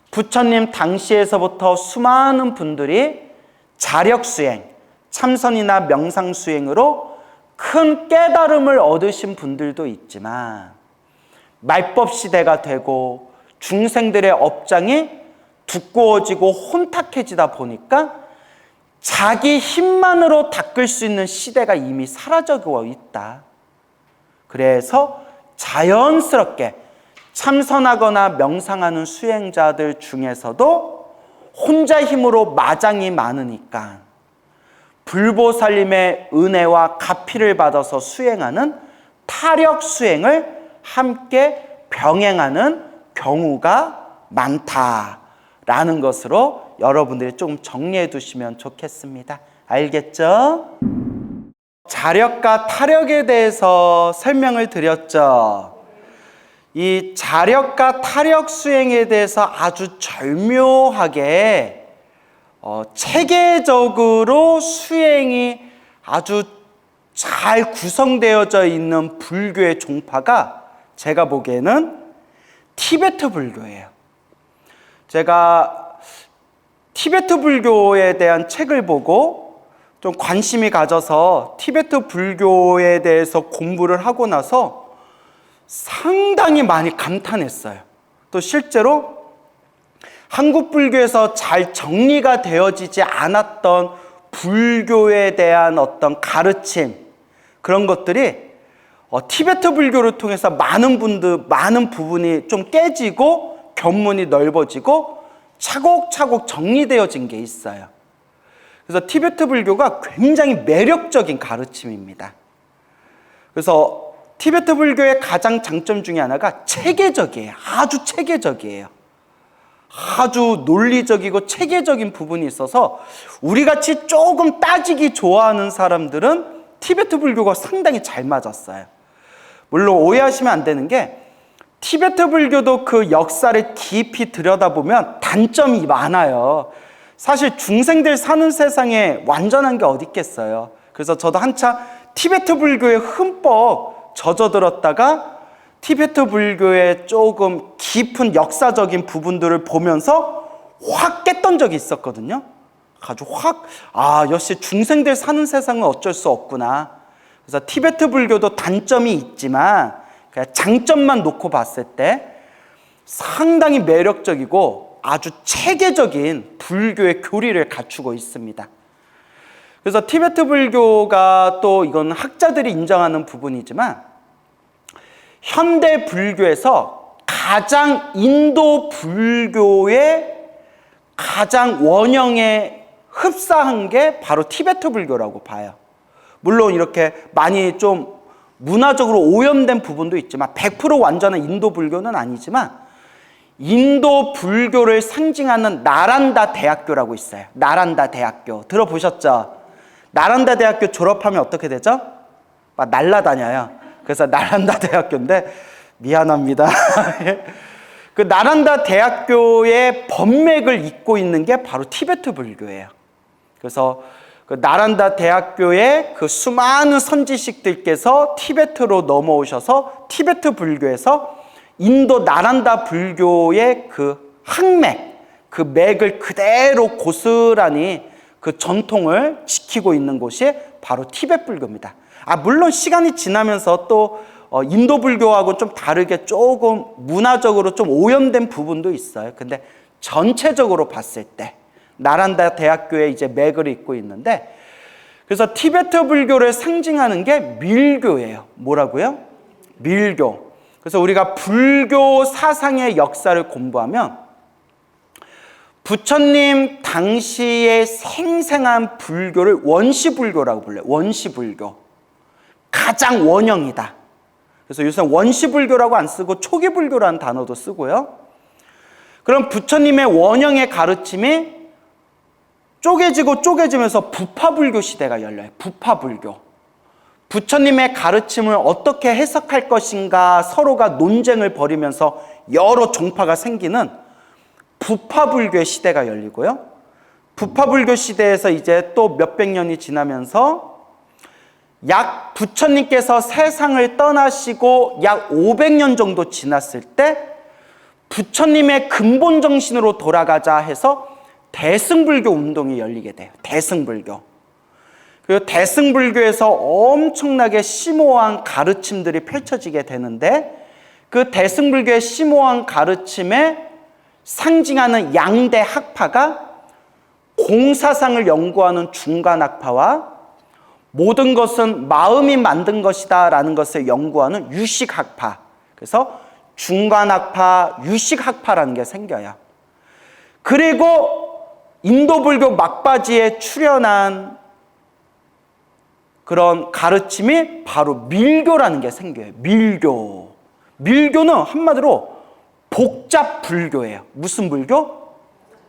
부처님 당시에서부터 수많은 분들이 자력 수행, 참선이나 명상 수행으로 큰 깨달음을 얻으신 분들도 있지만 말법 시대가 되고 중생들의 업장이 두꺼워지고 혼탁해지다 보니까 자기 힘만으로 닦을 수 있는 시대가 이미 사라져고 있다. 그래서 자연스럽게 참선하거나 명상하는 수행자들 중에서도 혼자 힘으로 마장이 많으니까 불보살님의 은혜와 가피를 받아서 수행하는 타력 수행을 함께 병행하는 경우가 많다라는 것으로 여러분들이 좀 정리해 두시면 좋겠습니다. 알겠죠? 자력과 타력에 대해서 설명을 드렸죠. 이 자력과 타력 수행에 대해서 아주 절묘하게 체계적으로 수행이 아주 잘 구성되어져 있는 불교의 종파가 제가 보기에는 티베트 불교예요. 제가 티베트 불교에 대한 책을 보고 좀 관심이 가져서 티베트 불교에 대해서 공부를 하고 나서 상당히 많이 감탄했어요. 또 실제로 한국 불교에서 잘 정리가 되어지지 않았던 불교에 대한 어떤 가르침, 그런 것들이 티베트 불교를 통해서 많은 부분이 좀 깨지고 견문이 넓어지고 차곡차곡 정리되어진 게 있어요. 그래서 티베트 불교가 굉장히 매력적인 가르침입니다. 그래서 티베트 불교의 가장 장점 중에 하나가 체계적이에요. 아주 체계적이에요. 아주 논리적이고 체계적인 부분이 있어서 우리같이 조금 따지기 좋아하는 사람들은 티베트 불교가 상당히 잘 맞았어요. 물론 오해하시면 안 되는 게 티베트 불교도 그 역사를 깊이 들여다보면 단점이 많아요. 사실 중생들 사는 세상에 완전한 게 어디 있겠어요. 그래서 저도 한참 티베트 불교에 흠뻑 젖어들었다가 티베트 불교의 조금 깊은 역사적인 부분들을 보면서 확 깼던 적이 있었거든요. 아주 역시 중생들 사는 세상은 어쩔 수 없구나. 그래서 티베트 불교도 단점이 있지만 그냥 장점만 놓고 봤을 때 상당히 매력적이고 아주 체계적인 불교의 교리를 갖추고 있습니다. 그래서 티베트 불교가 또 이건 학자들이 인정하는 부분이지만 현대 불교에서 가장 인도 불교의 가장 원형에 흡사한 게 바로 티베트 불교라고 봐요. 물론 이렇게 많이 좀 문화적으로 오염된 부분도 있지만 100% 완전한 인도 불교는 아니지만 인도 불교를 상징하는 나란다 대학교라고 있어요. 나란다 대학교 들어보셨죠? 나란다 대학교 졸업하면 어떻게 되죠? 막 날라다녀요. 그래서 나란다 대학교인데 미안합니다. 그 나란다 대학교의 법맥을 잇고 있는 게 바로 티베트 불교예요. 그래서 그 나란다 대학교의 그 수많은 선지식들께서 티베트로 넘어오셔서 티베트 불교에서 인도 나란다 불교의 그 항맥, 그 맥을 그대로 고스란히 그 전통을 지키고 있는 곳이 바로 티베트 불교입니다. 물론 시간이 지나면서 또 인도 불교하고 좀 다르게 조금 문화적으로 좀 오염된 부분도 있어요. 근데 전체적으로 봤을 때 나란다 대학교에 이제 맥을 잇고 있는데, 그래서 티베트 불교를 상징하는 게 밀교예요. 뭐라고요? 밀교. 그래서 우리가 불교 사상의 역사를 공부하면 부처님 당시에 생생한 불교를 원시불교라고 불러요. 원시불교. 가장 원형이다. 그래서 요새 원시불교라고 안 쓰고 초기불교라는 단어도 쓰고요. 그럼 부처님의 원형의 가르침이 쪼개지면서 부파불교 시대가 열려요. 부파불교. 부처님의 가르침을 어떻게 해석할 것인가 서로가 논쟁을 벌이면서 여러 종파가 생기는 부파불교의 시대가 열리고요. 부파불교 시대에서 이제 또 몇백 년이 지나면서 약 부처님께서 세상을 떠나시고 약 500년 정도 지났을 때 부처님의 근본 정신으로 돌아가자 해서 대승불교 운동이 열리게 돼요. 대승불교. 그리고 대승불교에서 엄청나게 심오한 가르침들이 펼쳐지게 되는데 그 대승불교의 심오한 가르침에 상징하는 양대 학파가 공사상을 연구하는 중간학파와 모든 것은 마음이 만든 것이다 라는 것을 연구하는 유식학파. 그래서 중간학파, 유식학파라는 게 생겨요. 그리고 인도불교 막바지에 출현한 그런 가르침이 바로 밀교라는 게 생겨요. 밀교. 밀교는 한마디로 복잡불교예요. 무슨 불교?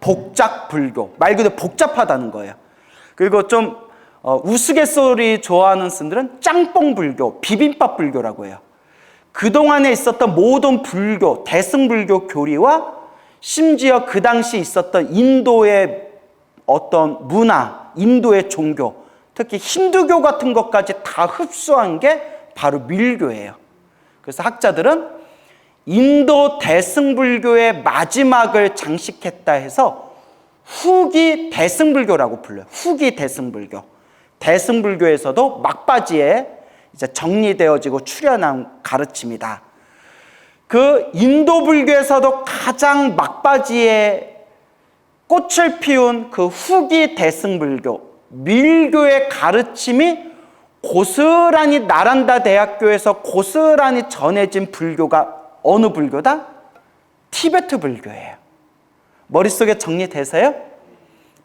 복잡불교. 말 그대로 복잡하다는 거예요. 그리고 좀 우스갯소리 좋아하는 분들은 짬뽕불교, 비빔밥불교라고 해요. 그동안에 있었던 모든 불교, 대승불교 교리와 심지어 그 당시 있었던 인도의 어떤 문화, 인도의 종교, 특히 힌두교 같은 것까지 다 흡수한 게 바로 밀교예요. 그래서 학자들은 인도 대승불교의 마지막을 장식했다 해서 후기 대승불교라고 불러요. 후기 대승불교. 대승불교에서도 막바지에 이제 정리되어지고 출현한 가르침이다. 그 인도불교에서도 가장 막바지에 꽃을 피운 그 후기 대승불교, 밀교의 가르침이 고스란히 나란다 대학교에서 고스란히 전해진 불교가 어느 불교다? 티베트 불교예요. 머릿속에 정리되세요?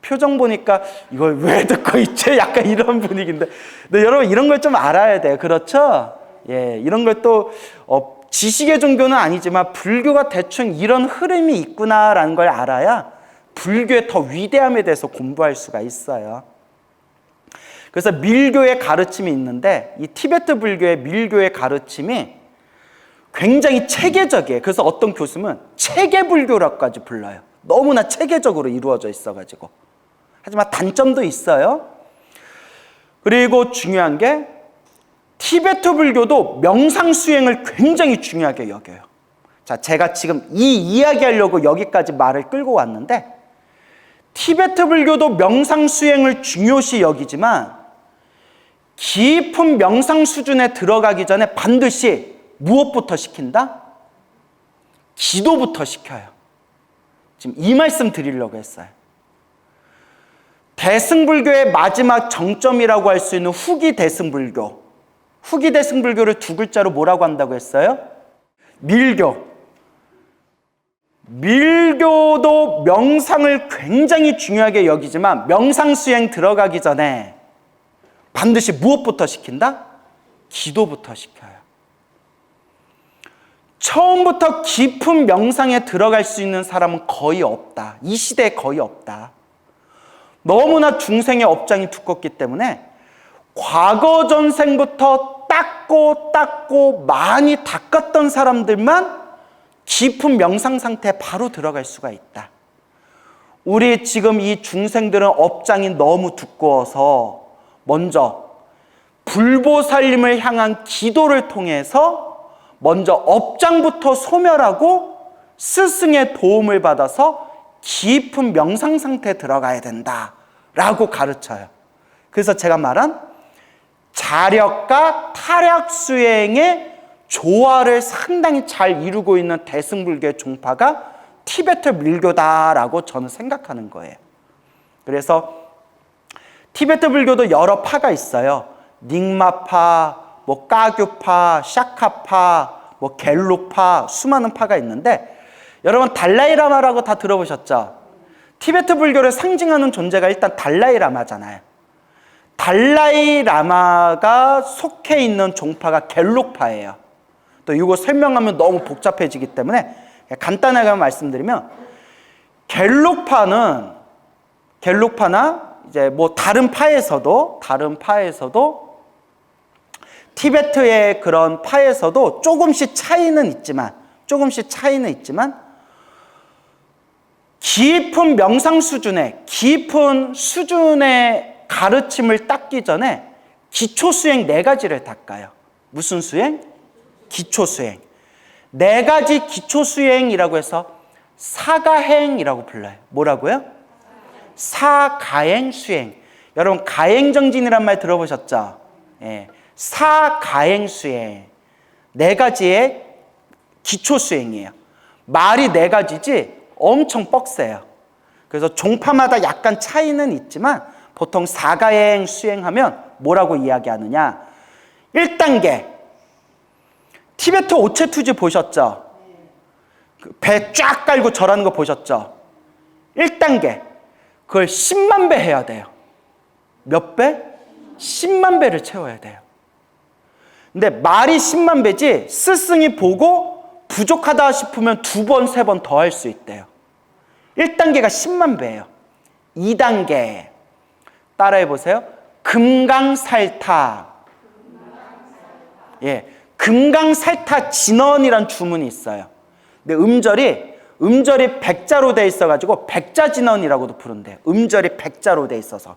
표정 보니까 이걸 왜 듣고 있지? 약간 이런 분위기인데. 근데 여러분 이런 걸 좀 알아야 돼요. 그렇죠? 예, 이런 걸 또 지식의 종교는 아니지만 불교가 대충 이런 흐름이 있구나라는 걸 알아야 불교의 더 위대함에 대해서 공부할 수가 있어요. 그래서 밀교의 가르침이 있는데 이 티베트 불교의 밀교의 가르침이 굉장히 체계적이에요. 그래서 어떤 교수는 체계불교라고까지 불러요. 너무나 체계적으로 이루어져 있어가지고. 하지만 단점도 있어요. 그리고 중요한 게 티베트 불교도 명상 수행을 굉장히 중요하게 여겨요. 자, 제가 지금 이 이야기하려고 여기까지 말을 끌고 왔는데 티베트 불교도 명상 수행을 중요시 여기지만 깊은 명상 수준에 들어가기 전에 반드시 무엇부터 시킨다? 기도부터 시켜요. 지금 이 말씀 드리려고 했어요. 대승불교의 마지막 정점이라고 할 수 있는 후기 대승불교. 후기 대승불교를 두 글자로 뭐라고 한다고 했어요? 밀교. 밀교도 명상을 굉장히 중요하게 여기지만 명상 수행 들어가기 전에 반드시 무엇부터 시킨다? 기도부터 시켜요. 처음부터 깊은 명상에 들어갈 수 있는 사람은 거의 없다. 이 시대에 거의 없다. 너무나 중생의 업장이 두껍기 때문에 과거 전생부터 닦고 많이 닦았던 사람들만 깊은 명상 상태에 바로 들어갈 수가 있다. 우리 지금 이 중생들은 업장이 너무 두꺼워서 먼저 불보살님을 향한 기도를 통해서 먼저 업장부터 소멸하고 스승의 도움을 받아서 깊은 명상 상태에 들어가야 된다라고 가르쳐요. 그래서 제가 말한 자력과 타력 수행의 조화를 상당히 잘 이루고 있는 대승불교의 종파가 티베트 밀교다라고 저는 생각하는 거예요. 그래서 티베트 불교도 여러 파가 있어요. 닉마파, 뭐 까규파, 샤카파, 뭐 겔룩파, 수많은 파가 있는데 여러분 달라이라마라고 다 들어보셨죠? 티베트 불교를 상징하는 존재가 일단 달라이라마잖아요. 달라이라마가 속해 있는 종파가 겔룩파예요. 또 이거 설명하면 너무 복잡해지기 때문에 간단하게 말씀드리면 겔룩파나 이제 뭐 다른 파에서도 티베트의 그런 파에서도 조금씩 차이는 있지만 깊은 명상 수준의 가르침을 닦기 전에 기초 수행 4가지를 닦아요. 무슨 수행? 기초 수행. 4가지 기초 수행이라고 해서 사가행이라고 불러요. 뭐라고요? 사가행 수행. 여러분 가행정진이란 말 들어보셨죠? 예. 사가행 수행. 4가지의 기초 수행이에요. 말이 4가지지 엄청 뻑세요. 그래서 종파마다 약간 차이는 있지만 보통 사가행 수행하면 뭐라고 이야기하느냐? 1단계 티베트 오체투지 보셨죠? 배 쫙 깔고 절하는 거 보셨죠? 1단계 그걸 10만 배 해야 돼요. 몇 배? 10만 배를 채워야 돼요. 근데 말이 10만 배지 스승이 보고 부족하다 싶으면 2번, 3번 더 할 수 있대요. 1단계가 10만 배예요. 2단계 따라해 보세요. 금강살타. 예, 금강살타 진언이란 주문이 있어요. 근데 음절이 백자로 돼 있어가지고 백자진언이라고도 부른대요. 음절이 백자로 돼 있어서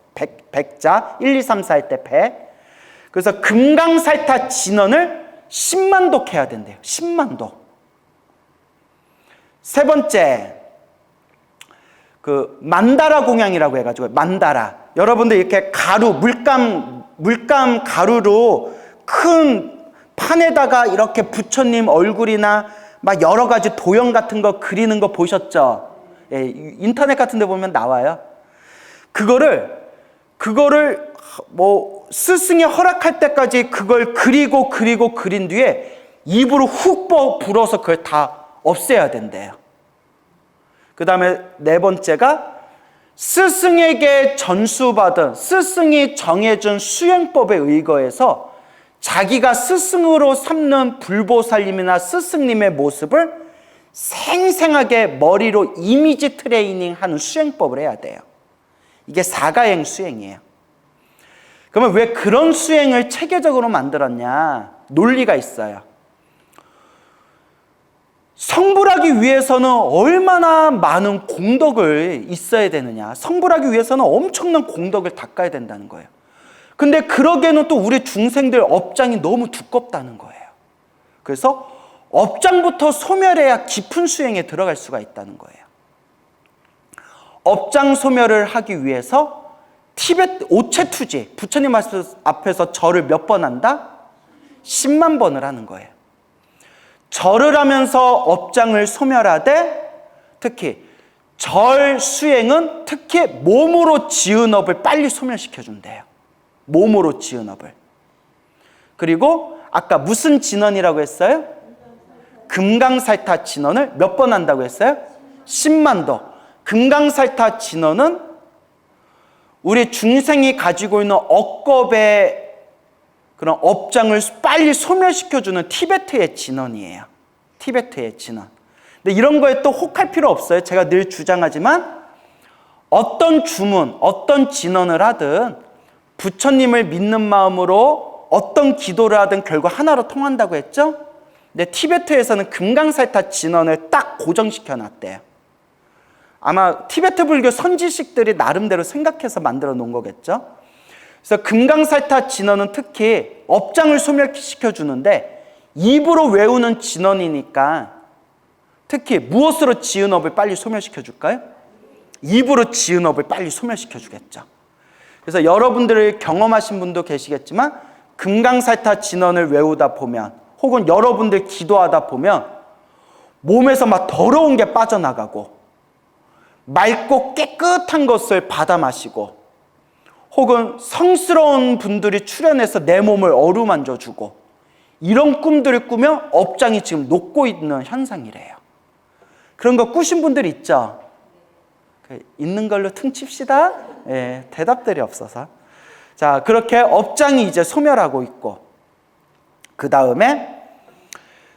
백자 1, 2, 3, 4 할 때 백. 그래서 금강살타 진언을 10만 도 해야 된대요. 10만 도. 세 번째, 그 만다라 공양이라고 해가지고 만다라. 여러분들 이렇게 가루 물감 가루로 큰 판에다가 이렇게 부처님 얼굴이나 막 여러 가지 도형 같은 거 그리는 거 보셨죠? 예, 인터넷 같은 데 보면 나와요. 그거를 뭐 스승이 허락할 때까지 그걸 그린 뒤에 입으로 훅 불어서 그걸 다 없애야 된대요. 그 다음에 4번째가 스승에게 전수받은 스승이 정해준 수행법에 의거해서 자기가 스승으로 삼는 불보살님이나 스승님의 모습을 생생하게 머리로 이미지 트레이닝하는 수행법을 해야 돼요. 이게 사가행 수행이에요. 그러면 왜 그런 수행을 체계적으로 만들었냐? 논리가 있어요. 성불하기 위해서는 얼마나 많은 공덕을 있어야 되느냐. 성불하기 위해서는 엄청난 공덕을 닦아야 된다는 거예요. 근데 그러기에는 또 우리 중생들 업장이 너무 두껍다는 거예요. 그래서 업장부터 소멸해야 깊은 수행에 들어갈 수가 있다는 거예요. 업장 소멸을 하기 위해서 티베트 오체투지, 부처님 앞에서 절을 몇 번 한다? 10만 번을 하는 거예요. 절을 하면서 업장을 소멸하되, 특히 절 수행은 특히 몸으로 지은 업을 빨리 소멸시켜준대요. 몸으로 지은 업을. 그리고 아까 무슨 진언이라고 했어요? 금강살타 진언을 몇 번 한다고 했어요? 10만 도. 금강살타 진언은 우리 중생이 가지고 있는 억겁의 그런 업장을 빨리 소멸시켜주는 티베트의 진언이에요. 티베트의 진언. 근데 이런 거에 또 혹할 필요 없어요. 제가 늘 주장하지만 어떤 주문, 어떤 진언을 하든 부처님을 믿는 마음으로 어떤 기도를 하든 결국 하나로 통한다고 했죠? 근데 티베트에서는 금강살타 진언을 딱 고정시켜 놨대요. 아마 티베트 불교 선지식들이 나름대로 생각해서 만들어 놓은 거겠죠? 그래서 금강살타 진언은 특히 업장을 소멸시켜 주는데 입으로 외우는 진언이니까 특히 무엇으로 지은 업을 빨리 소멸시켜 줄까요? 입으로 지은 업을 빨리 소멸시켜 주겠죠. 그래서 여러분들을 경험하신 분도 계시겠지만 금강살타 진언을 외우다 보면 혹은 여러분들 기도하다 보면 몸에서 막 더러운 게 빠져나가고 맑고 깨끗한 것을 받아 마시고 혹은 성스러운 분들이 출연해서 내 몸을 어루만져 주고 이런 꿈들을 꾸며 업장이 지금 녹고 있는 현상이래요. 그런 거 꾸신 분들 있죠? 있는 걸로 퉁칩시다. 예, 대답들이 없어서. 자, 그렇게 업장이 이제 소멸하고 있고, 그 다음에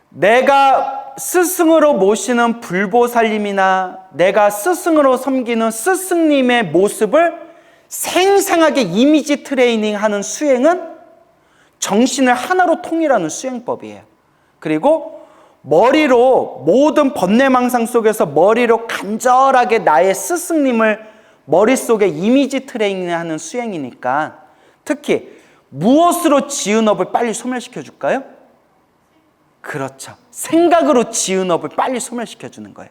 내가 스승으로 모시는 불보살님이나 내가 스승으로 섬기는 스승님의 모습을 생생하게 이미지 트레이닝하는 수행은 정신을 하나로 통일하는 수행법이에요. 그리고 머리로 모든 번뇌망상 속에서 머리로 간절하게 나의 스승님을 머릿속에 이미지 트레이닝하는 수행이니까 특히 무엇으로 지은 업을 빨리 소멸시켜 줄까요? 그렇죠. 생각으로 지은 업을 빨리 소멸시켜 주는 거예요.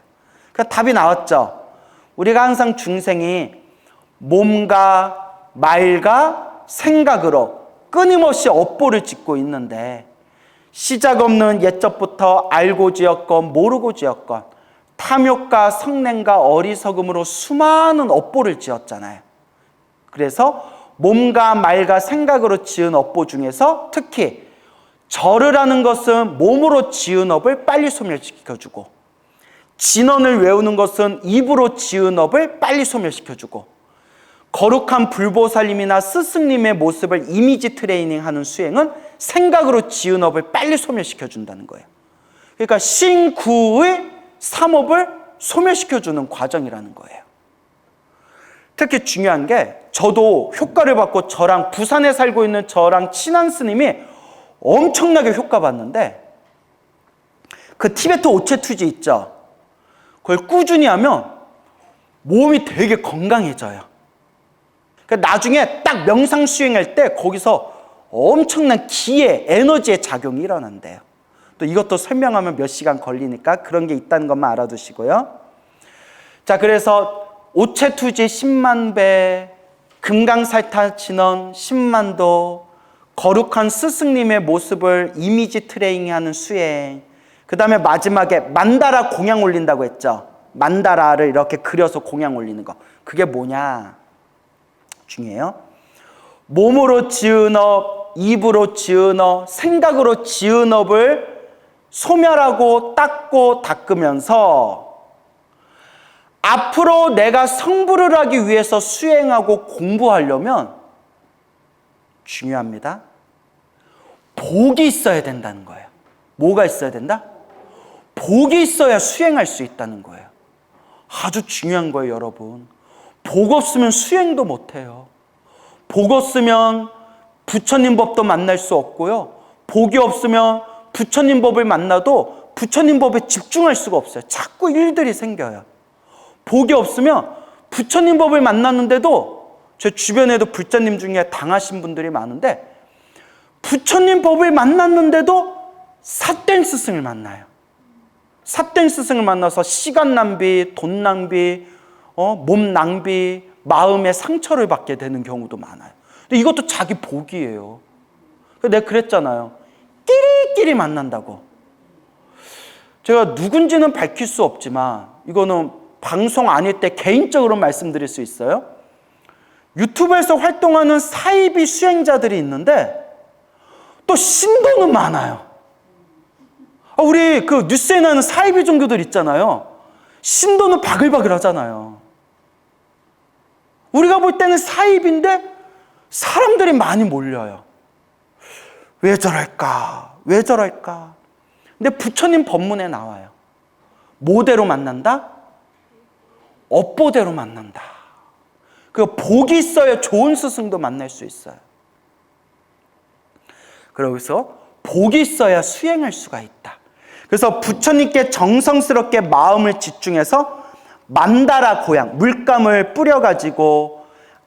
그러니까 답이 나왔죠. 우리가 항상 중생이 몸과 말과 생각으로 끊임없이 업보를 짓고 있는데 시작 없는 옛적부터 알고 지었건 모르고 지었건 탐욕과 성냄과 어리석음으로 수많은 업보를 지었잖아요. 그래서 몸과 말과 생각으로 지은 업보 중에서 특히 절을 하는 것은 몸으로 지은 업을 빨리 소멸시켜주고 진언을 외우는 것은 입으로 지은 업을 빨리 소멸시켜주고 거룩한 불보살님이나 스승님의 모습을 이미지 트레이닝하는 수행은 생각으로 지은 업을 빨리 소멸시켜준다는 거예요. 그러니까 신구의 삼업을 소멸시켜주는 과정이라는 거예요. 특히 중요한 게 저도 효과를 받고 저랑 부산에 살고 있는 저랑 친한 스님이 엄청나게 효과 봤는데 그 티베트 오체투지 있죠? 그걸 꾸준히 하면 몸이 되게 건강해져요. 그러니까 나중에 딱 명상 수행할 때 거기서 엄청난 기의 에너지의 작용이 일어난대요. 또 이것도 설명하면 몇 시간 걸리니까 그런 게 있다는 것만 알아두시고요. 자, 그래서 오체투지 10만 배, 금강살타 진언 10만 도, 거룩한 스승님의 모습을 이미지 트레이닝하는 수행, 그 다음에 마지막에 만다라 공양 올린다고 했죠. 만다라를 이렇게 그려서 공양 올리는 거. 그게 뭐냐? 중요해요. 몸으로 지은 업, 입으로 지은 업, 생각으로 지은 업을 소멸하고 닦고 닦으면서 앞으로 내가 성불을 하기 위해서 수행하고 공부하려면 중요합니다. 복이 있어야 된다는 거예요. 뭐가 있어야 된다? 복이 있어야 수행할 수 있다는 거예요. 아주 중요한 거예요, 여러분. 복 없으면 수행도 못해요. 복 없으면 부처님 법도 만날 수 없고요. 복이 없으면 부처님 법을 만나도 부처님 법에 집중할 수가 없어요. 자꾸 일들이 생겨요. 복이 없으면 부처님 법을 만났는데도 제 주변에도 불자님 중에 당하신 분들이 많은데 부처님 법을 만났는데도 삿된 스승을 만나요. 삿된 스승을 만나서 시간 낭비, 돈 낭비, 몸 낭비, 마음의 상처를 받게 되는 경우도 많아요. 근데 이것도 자기 복이에요. 내가 그랬잖아요. 끼리끼리 만난다고. 제가 누군지는 밝힐 수 없지만 이거는 방송 아닐 때 개인적으로 말씀드릴 수 있어요. 유튜브에서 활동하는 사이비 수행자들이 있는데 또 신도는 많아요. 우리 그 뉴스에 나오는 사이비 종교들 있잖아요. 신도는 바글바글 하잖아요. 우리가 볼 때는 사이비인데 사람들이 많이 몰려요. 왜 저럴까? 왜 저럴까? 근데 부처님 법문에 나와요. 뭐대로 만난다? 업보대로 만난다. 그 복이 있어야 좋은 스승도 만날 수 있어요. 그래서 복이 있어야 수행할 수가 있다. 그래서 부처님께 정성스럽게 마음을 집중해서 만다라 고향, 물감을 뿌려가지고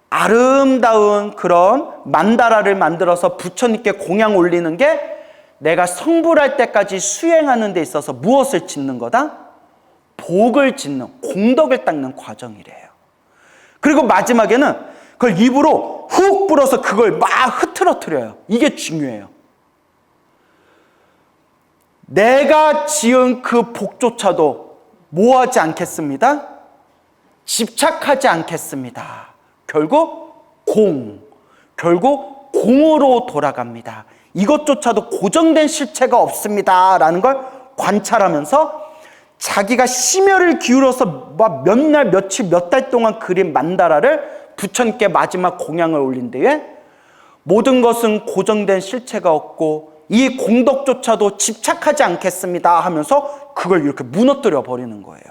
아름다운 그런 만다라를 만들어서 부처님께 공양 올리는 게 내가 성불할 때까지 수행하는 데 있어서 무엇을 짓는 거다? 복을 짓는, 공덕을 닦는 과정이래요. 그리고 마지막에는 그걸 입으로 훅 불어서 그걸 막 흐트러뜨려요. 이게 중요해요. 내가 지은 그 복조차도 뭐하지 않겠습니다? 집착하지 않겠습니다. 결국 공으로 돌아갑니다. 이것조차도 고정된 실체가 없습니다 라는 걸 관찰하면서 자기가 심혈을 기울여서 막 몇 날, 며칠, 몇 달 동안 그린 만다라를 부처님께 마지막 공양을 올린 뒤에 모든 것은 고정된 실체가 없고 이 공덕조차도 집착하지 않겠습니다 하면서 그걸 이렇게 무너뜨려 버리는 거예요.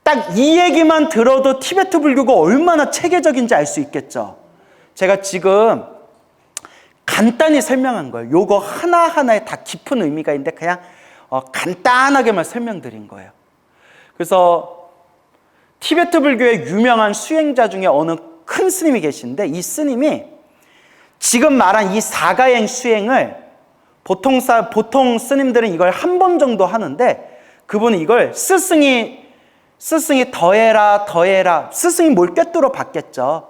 딱 이 얘기만 들어도 티베트 불교가 얼마나 체계적인지 알 수 있겠죠. 제가 지금 간단히 설명한 거예요. 요거 하나하나에 다 깊은 의미가 있는데 그냥 간단하게만 설명드린 거예요. 그래서 티베트 불교의 유명한 수행자 중에 어느 큰 스님이 계신데 이 스님이 지금 말한 이 사가행 수행을 보통 스님들은 이걸 한 번 정도 하는데 그분은 이걸 스승이 더해라 스승이 뭘 꿰뚫어 봤겠죠.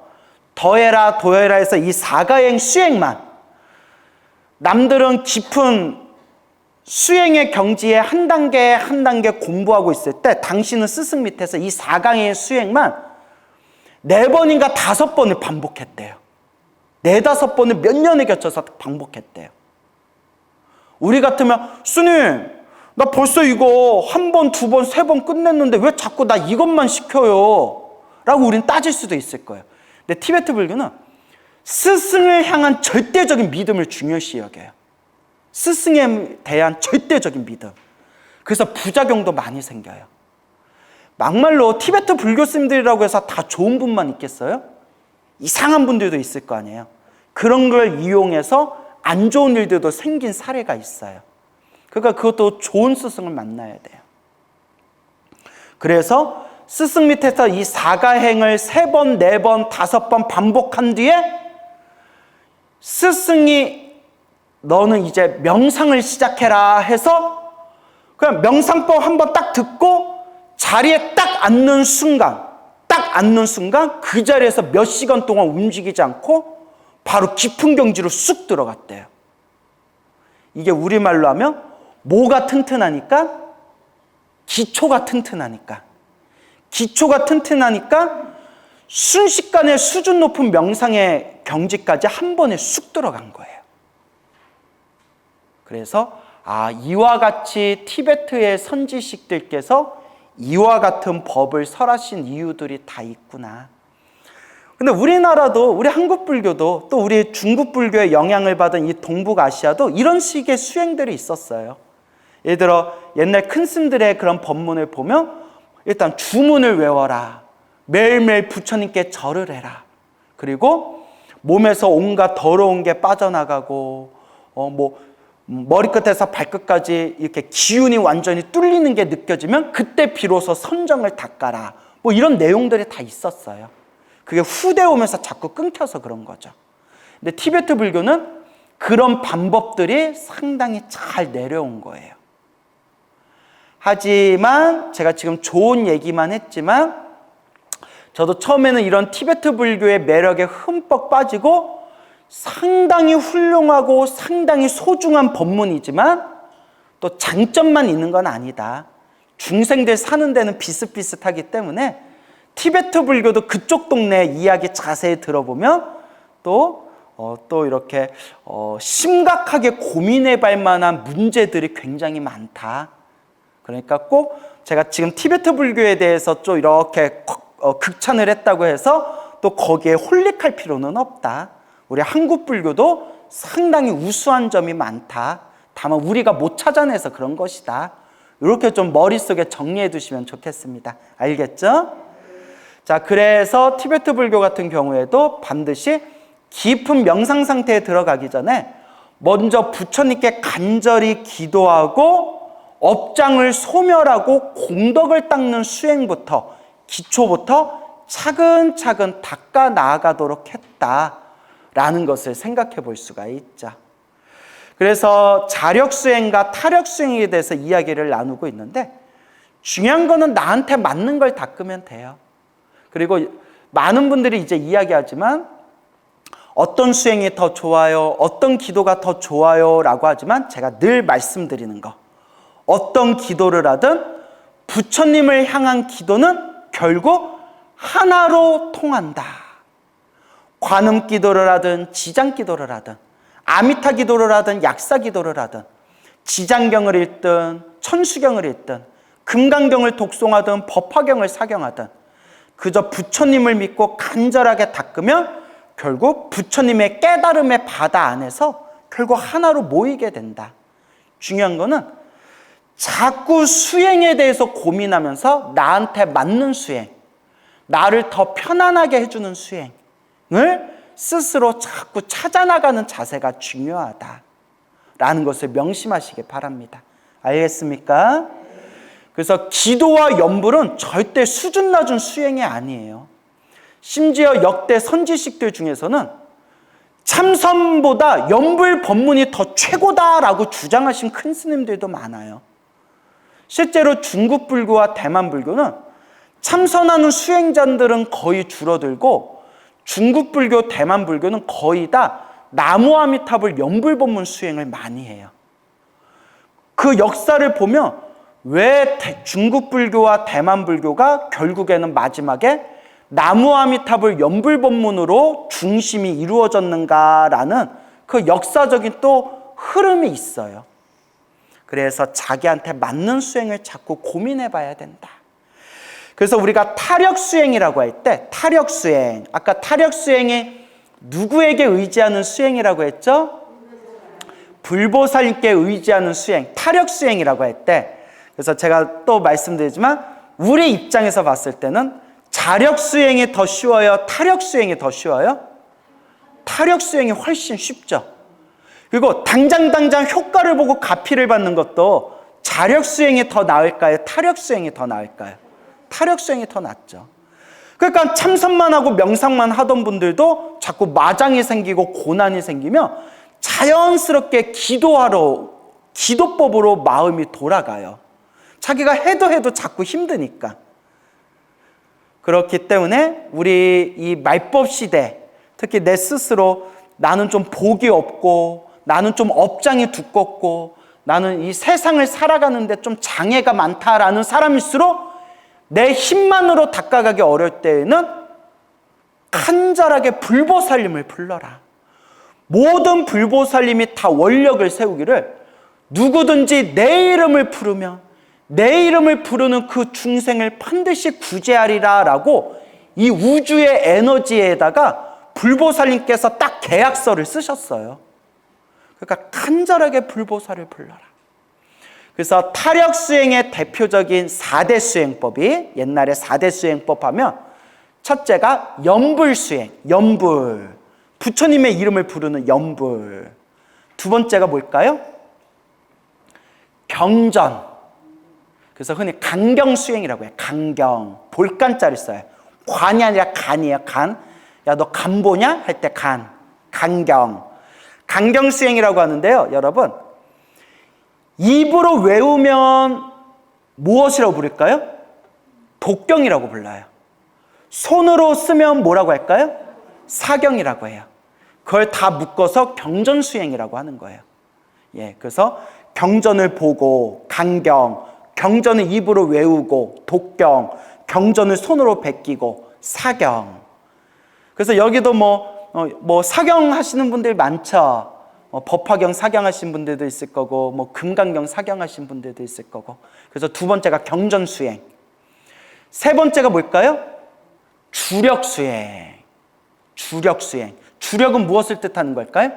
더해라 해서 이 사가행 수행만 남들은 깊은 수행의 경지에 한 단계 한 단계 공부하고 있을 때 당신은 스승 밑에서 이 사가행 수행만 4번인가 5번을 반복했대요. 4-5번을 몇 년에 겹쳐서 반복했대요. 우리 같으면 스님 나 벌써 이거 1번, 2번, 3번 끝냈는데 왜 자꾸 나 이것만 시켜요? 라고 우린 따질 수도 있을 거예요. 근데 티베트 불교는 스승을 향한 절대적인 믿음을 중요시 여겨요. 스승에 대한 절대적인 믿음. 그래서 부작용도 많이 생겨요. 막말로 티베트 불교 스님들이라고 해서 다 좋은 분만 있겠어요? 이상한 분들도 있을 거 아니에요. 그런 걸 이용해서 안 좋은 일들도 생긴 사례가 있어요. 그러니까 그것도 좋은 스승을 만나야 돼요. 그래서 스승 밑에서 이 사가행을 3번, 4번, 5번 반복한 뒤에 스승이 너는 이제 명상을 시작해라 해서 그냥 명상법 한번 딱 듣고 자리에 딱 앉는 순간 그 자리에서 몇 시간 동안 움직이지 않고 바로 깊은 경지로 쑥 들어갔대요. 이게 우리말로 하면 뭐가 튼튼하니까? 기초가 튼튼하니까 순식간에 수준 높은 명상의 경지까지 한 번에 쑥 들어간 거예요. 그래서 이와 같이 티베트의 선지식들께서 이와 같은 법을 설하신 이유들이 다 있구나. 근데 우리나라도, 우리 한국 불교도 또 우리 중국 불교의 영향을 받은 이 동북아시아도 이런 식의 수행들이 있었어요. 예를 들어 옛날 큰 스님들의 그런 법문을 보면 일단 주문을 외워라. 매일매일 부처님께 절을 해라. 그리고 몸에서 온갖 더러운 게 빠져나가고 머리끝에서 발끝까지 이렇게 기운이 완전히 뚫리는 게 느껴지면 그때 비로소 선정을 닦아라. 이런 내용들이 다 있었어요. 그게 후대 오면서 자꾸 끊겨서 그런 거죠. 근데 티베트 불교는 그런 방법들이 상당히 잘 내려온 거예요. 하지만 제가 지금 좋은 얘기만 했지만 저도 처음에는 이런 티베트 불교의 매력에 흠뻑 빠지고 상당히 훌륭하고 상당히 소중한 법문이지만 또 장점만 있는 건 아니다. 중생들 사는 데는 비슷비슷하기 때문에 티베트 불교도 그쪽 동네 이야기 자세히 들어보면 또 이렇게 심각하게 고민해 볼 만한 문제들이 굉장히 많다. 그러니까 꼭 제가 지금 티베트 불교에 대해서 좀 이렇게 극찬을 했다고 해서 또 거기에 홀릭할 필요는 없다. 우리 한국 불교도 상당히 우수한 점이 많다. 다만 우리가 못 찾아내서 그런 것이다. 이렇게 좀 머릿속에 정리해 두시면 좋겠습니다. 알겠죠? 자, 그래서 티베트 불교 같은 경우에도 반드시 깊은 명상 상태에 들어가기 전에 먼저 부처님께 간절히 기도하고 업장을 소멸하고 공덕을 닦는 수행부터, 기초부터 차근차근 닦아 나아가도록 했다라는 것을 생각해 볼 수가 있죠. 그래서 자력수행과 타력수행에 대해서 이야기를 나누고 있는데 중요한 거는 나한테 맞는 걸 닦으면 돼요. 그리고 많은 분들이 이제 이야기하지만 어떤 수행이 더 좋아요, 어떤 기도가 더 좋아요 라고 하지만 제가 늘 말씀드리는 거, 어떤 기도를 하든 부처님을 향한 기도는 결국 하나로 통한다. 관음 기도를 하든 지장 기도를 하든 아미타 기도를 하든 약사 기도를 하든 지장경을 읽든 천수경을 읽든 금강경을 독송하든 법화경을 사경하든 그저 부처님을 믿고 간절하게 닦으면 결국 부처님의 깨달음의 바다 안에서 결국 하나로 모이게 된다. 중요한 거는 자꾸 수행에 대해서 고민하면서 나한테 맞는 수행, 나를 더 편안하게 해주는 수행을 스스로 자꾸 찾아나가는 자세가 중요하다라는 것을 명심하시기 바랍니다. 알겠습니까? 그래서 기도와 염불은 절대 수준 낮은 수행이 아니에요. 심지어 역대 선지식들 중에서는 참선보다 염불 법문이 더 최고다라고 주장하신 큰 스님들도 많아요. 실제로 중국 불교와 대만 불교는 참선하는 수행자들은 거의 줄어들고 중국 불교, 대만 불교는 거의 다 나무아미타불 염불법문 수행을 많이 해요. 그 역사를 보면 왜 중국 불교와 대만 불교가 결국에는 마지막에 나무아미타불 염불법문으로 중심이 이루어졌는가라는 그 역사적인 또 흐름이 있어요. 그래서 자기한테 맞는 수행을 자꾸 고민해 봐야 된다. 그래서 우리가 타력수행이라고 할 때 타력수행, 아까 타력수행이 누구에게 의지하는 수행이라고 했죠? 불보살님께 의지하는 수행, 타력수행이라고 할 때, 그래서 제가 또 말씀드리지만 우리 입장에서 봤을 때는 자력수행이 더 쉬워요? 타력수행이 더 쉬워요? 타력수행이 훨씬 쉽죠. 그리고 당장 효과를 보고 가피를 받는 것도 자력수행이 더 나을까요? 타력수행이 더 나을까요? 타력수행이 더 낫죠. 그러니까 참선만 하고 명상만 하던 분들도 자꾸 마장이 생기고 고난이 생기면 자연스럽게 기도법으로 마음이 돌아가요. 자기가 해도 자꾸 힘드니까. 그렇기 때문에 우리 이 말법 시대, 특히 내 스스로 나는 좀 복이 없고 나는 좀 업장이 두껍고 나는 이 세상을 살아가는데 좀 장애가 많다라는 사람일수록 내 힘만으로 닦아가기 어려울 때에는 간절하게 불보살님을 불러라. 모든 불보살님이 다 원력을 세우기를 누구든지 내 이름을 부르면 내 이름을 부르는 그 중생을 반드시 구제하리라 라고 이 우주의 에너지에다가 불보살님께서 딱 계약서를 쓰셨어요. 그러니까 간절하게 불보살을 불러라. 그래서 타력 수행의 대표적인 4대 수행법이, 옛날에 4대 수행법 하면 첫째가 염불 수행, 염불. 부처님의 이름을 부르는 염불. 두 번째가 뭘까요? 경전. 그래서 흔히 간경 수행이라고 해요. 간경. 볼간자를 써요. 관이 아니라 간이에요. 간. 야, 너 간 보냐? 할 때 간. 간경. 간경 수행이라고 하는데요. 여러분, 입으로 외우면 무엇이라고 부를까요? 독경이라고 불러요. 손으로 쓰면 뭐라고 할까요? 사경이라고 해요. 그걸 다 묶어서 경전 수행이라고 하는 거예요. 예, 그래서 경전을 보고 간경, 경전을 입으로 외우고 독경, 경전을 손으로 베끼고 사경. 그래서 여기도 뭐 사경 하시는 분들이 많죠. 법화경 사경 하신 분들도 있을 거고, 뭐 금강경 사경 하신 분들도 있을 거고. 그래서 두 번째가 경전 수행. 세 번째가 뭘까요? 주력 수행. 주력 수행. 주력은 무엇을 뜻하는 걸까요?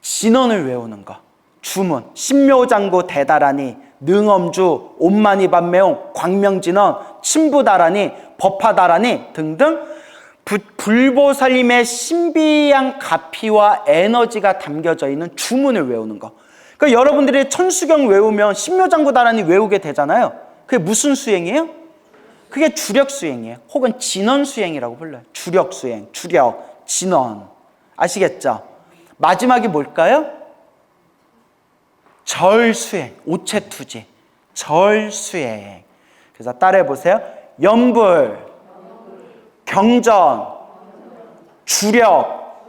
진언을 외우는 거. 주문. 신묘장구 대다라니, 능엄주, 옴마니반매옹, 광명진언, 친부다라니, 법화다라니 등등 불보살님의 신비한 가피와 에너지가 담겨져 있는 주문을 외우는 거. 그러니까 여러분들이 천수경 외우면 신묘장구다라니 외우게 되잖아요. 그게 무슨 수행이에요? 그게 주력 수행이에요. 혹은 진언 수행이라고 불러요. 주력 수행, 주력, 진언. 아시겠죠? 마지막이 뭘까요? 절 수행, 오체투지. 절 수행. 그래서 따라해 보세요. 염불, 경전, 주력,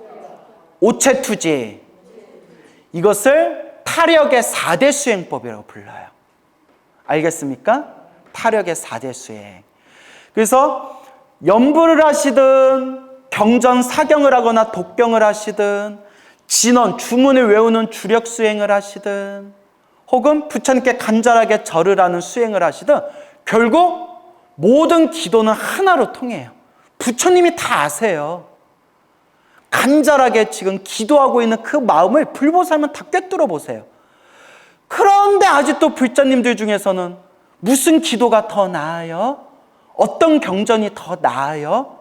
오체투지. 이것을 타력의 4대 수행법이라고 불러요. 알겠습니까? 타력의 4대 수행. 그래서 염불을 하시든 경전 사경을 하거나 독경을 하시든 진언, 주문을 외우는 주력 수행을 하시든 혹은 부처님께 간절하게 절을 하는 수행을 하시든 결국 모든 기도는 하나로 통해요. 부처님이 다 아세요. 간절하게 지금 기도하고 있는 그 마음을 불보살만 다 꿰뚫어 보세요. 그런데 아직도 불자님들 중에서는 무슨 기도가 더 나아요? 어떤 경전이 더 나아요?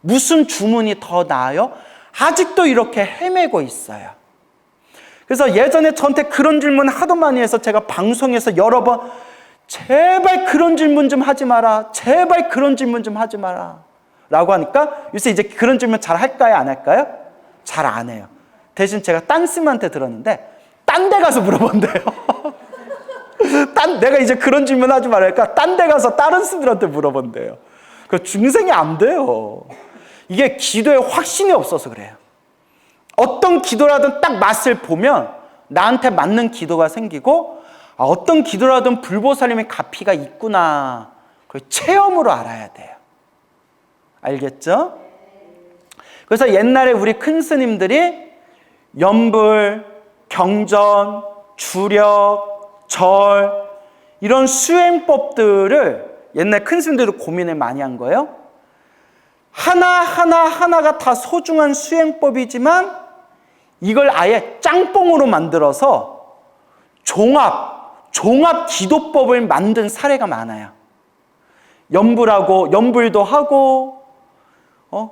무슨 주문이 더 나아요? 아직도 이렇게 헤매고 있어요. 그래서 예전에 저한테 그런 질문 하도 많이 해서 제가 방송에서 여러 번 제발 그런 질문 좀 하지 마라. 제발 그런 질문 좀 하지 마라. 라고 하니까 요새 이제 그런 질문 잘 할까요? 안 할까요? 잘 안 해요. 대신 제가 딴 스님한테 들었는데 딴 데 가서 물어본대요. 내가 이제 그런 질문 하지 말라니까 딴 데 가서 다른 스님들한테 물어본대요. 그 중생이 안 돼요. 이게 기도에 확신이 없어서 그래요. 어떤 기도라든 딱 맛을 보면 나한테 맞는 기도가 생기고 어떤 기도라든 불보살님의 가피가 있구나. 그걸 체험으로 알아야 돼요. 알겠죠? 그래서 옛날에 우리 큰 스님들이 염불, 경전, 주력, 절 이런 수행법들을 옛날 큰 스님들도 고민을 많이 한 거예요. 하나가 다 소중한 수행법이지만 이걸 아예 짱뽕으로 만들어서 종합 기도법을 만든 사례가 많아요. 염불도 하고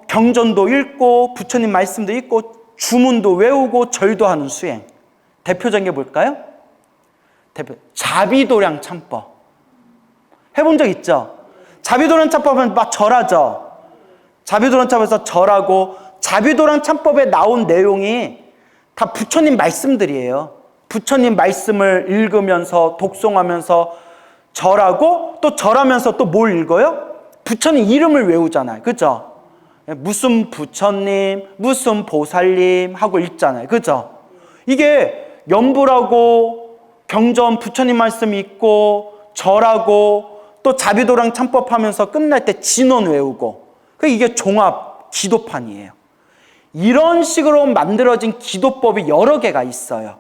경전도 읽고 부처님 말씀도 읽고 주문도 외우고 절도 하는 수행. 대표적인 게 뭘까요? 자비도량 참법. 해본 적 있죠? 자비도량 참법은 막 절하죠. 자비도량 참법에서 절하고 자비도량 참법에 나온 내용이 다 부처님 말씀들이에요. 부처님 말씀을 읽으면서 독송하면서 절하고 또 절하면서 또 뭘 읽어요? 부처님 이름을 외우잖아요. 그죠? 무슨 부처님, 무슨 보살님 하고 읽잖아요. 그죠? 이게 염불하고 경전 부처님 말씀 읽고 절하고 또 자비도량 참법하면서 끝날 때 진언 외우고 이게 종합 기도판이에요. 이런 식으로 만들어진 기도법이 여러 개가 있어요.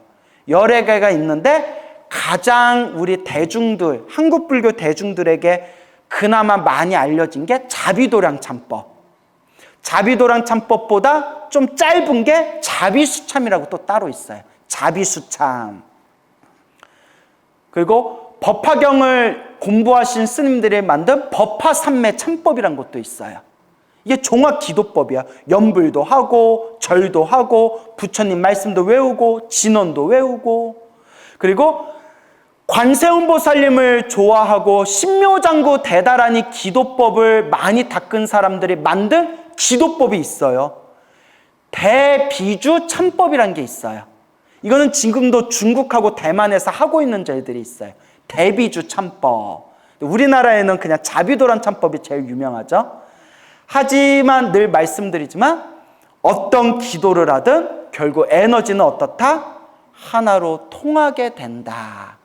여러 개가 있는데 가장 우리 대중들, 한국 불교 대중들에게 그나마 많이 알려진 게 자비도량 참법. 자비도량 참법보다 좀 짧은 게 자비수참이라고 또 따로 있어요. 자비수참. 그리고 법화경을 공부하신 스님들이 만든 법화삼매 참법이라는 것도 있어요. 이게 종합 기도법이야. 연불도 하고 절도 하고 부처님 말씀도 외우고 진언도 외우고, 그리고 관세음보살님을 좋아하고 신묘장구 대다라니 기도법을 많이 닦은 사람들이 만든 기도법이 있어요. 대비주 참법이라는 게 있어요. 이거는 지금도 중국하고 대만에서 하고 있는 절들이 있어요. 대비주 참법. 우리나라에는 그냥 자비도란 참법이 제일 유명하죠. 하지만 늘 말씀드리지만 어떤 기도를 하든 결국 에너지는 어떻다? 하나로 통하게 된다.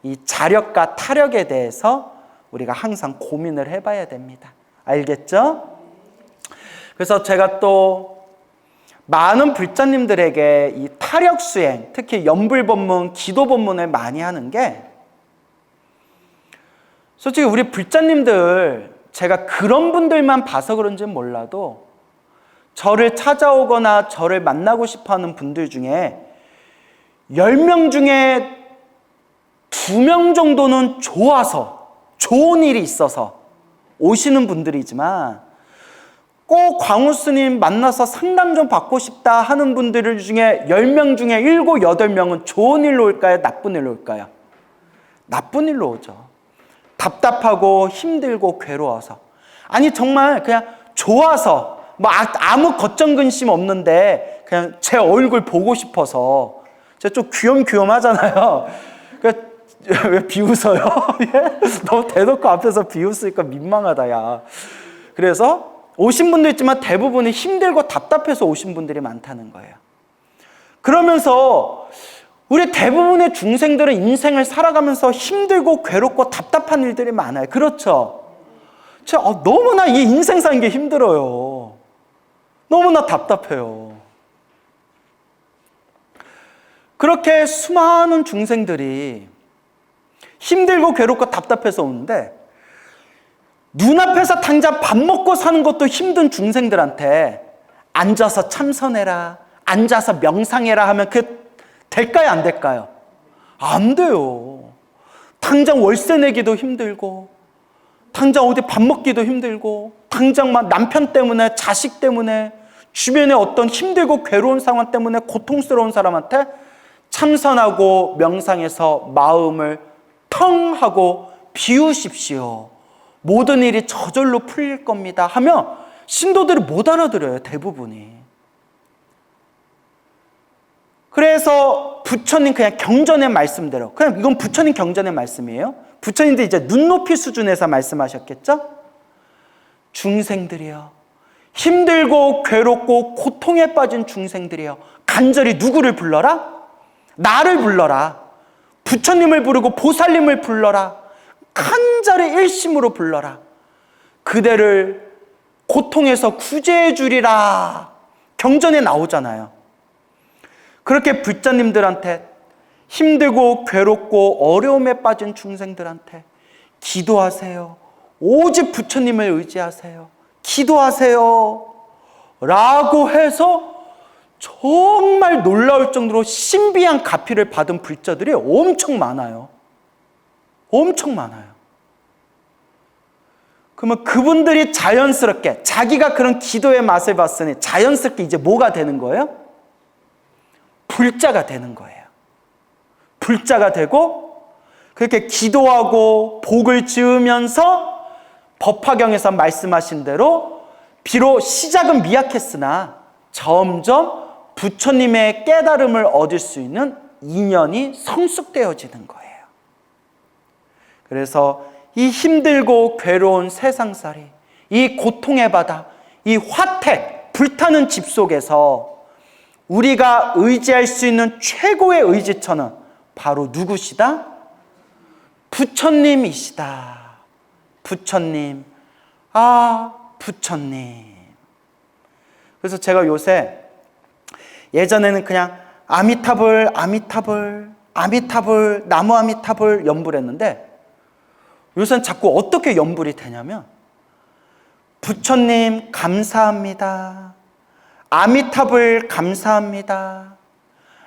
이 자력과 타력에 대해서 우리가 항상 고민을 해봐야 됩니다. 알겠죠? 그래서 제가 또 많은 불자님들에게 이 타력 수행, 특히 연불법문, 기도법문을 많이 하는 게, 솔직히 우리 불자님들, 제가 그런 분들만 봐서 그런지는 몰라도 저를 찾아오거나 저를 만나고 싶어하는 분들 중에 10명 중에 2명 정도는 좋아서, 좋은 일이 있어서 오시는 분들이지만, 꼭 광우 스님 만나서 상담 좀 받고 싶다 하는 분들 중에 10명 중에 7, 8명은 좋은 일로 올까요? 나쁜 일로 올까요? 나쁜 일로 오죠. 답답하고 힘들고 괴로워서. 아니 정말 그냥 좋아서, 뭐 아무 걱정 근심 없는데 그냥 제 얼굴 보고 싶어서. 제가 좀 귀염귀염하잖아요. 왜 비웃어요? 너무 대놓고 앞에서 비웃으니까 민망하다, 야. 그래서 오신 분도 있지만 대부분이 힘들고 답답해서 오신 분들이 많다는 거예요. 그러면서 우리 대부분의 중생들은 인생을 살아가면서 힘들고 괴롭고 답답한 일들이 많아요. 그렇죠? 너무나 이 인생 사는 게 힘들어요. 너무나 답답해요. 그렇게 수많은 중생들이 힘들고 괴롭고 답답해서 오는데, 눈앞에서 당장 밥 먹고 사는 것도 힘든 중생들한테 앉아서 참선해라, 앉아서 명상해라 하면 그 될까요? 안 될까요? 안 돼요. 당장 월세 내기도 힘들고, 당장 어디 밥 먹기도 힘들고, 당장 막 남편 때문에, 자식 때문에, 주변에 어떤 힘들고 괴로운 상황 때문에 고통스러운 사람한테 참선하고 명상해서 마음을 텅 하고 비우십시오. 모든 일이 저절로 풀릴 겁니다 하면 신도들이 못 알아들어요, 대부분이. 그래서 부처님 그냥 경전의 말씀대로, 그냥 이건 부처님 경전의 말씀이에요. 부처님도 이제 눈높이 수준에서 말씀하셨겠죠? 중생들이여, 힘들고 괴롭고 고통에 빠진 중생들이여, 간절히 누구를 불러라? 나를 불러라. 부처님을 부르고 보살님을 불러라. 간절히 일심으로 불러라. 그대를 고통에서 구제해 주리라. 경전에 나오잖아요. 그렇게 불자님들한테, 힘들고 괴롭고 어려움에 빠진 중생들한테 기도하세요. 오직 부처님을 의지하세요. 기도하세요. 라고 해서 정말 놀라울 정도로 신비한 가피를 받은 불자들이 엄청 많아요. 엄청 많아요. 그러면 그분들이 자연스럽게, 자기가 그런 기도의 맛을 봤으니 자연스럽게 이제 뭐가 되는 거예요? 불자가 되는 거예요. 불자가 되고 그렇게 기도하고 복을 지으면서 법화경에서 말씀하신 대로 비록 시작은 미약했으나 점점 부처님의 깨달음을 얻을 수 있는 인연이 성숙되어지는 거예요. 그래서 이 힘들고 괴로운 세상살이, 이 고통의 바다, 이 화택, 불타는 집 속에서 우리가 의지할 수 있는 최고의 의지처는 바로 누구시다? 부처님이시다. 부처님, 부처님. 그래서 제가 요새, 예전에는 그냥 아미타불, 아미타불, 아미타불, 나무 아미타불 연불했는데 요새는 자꾸 어떻게 연불이 되냐면 부처님 감사합니다. 아미타불 감사합니다.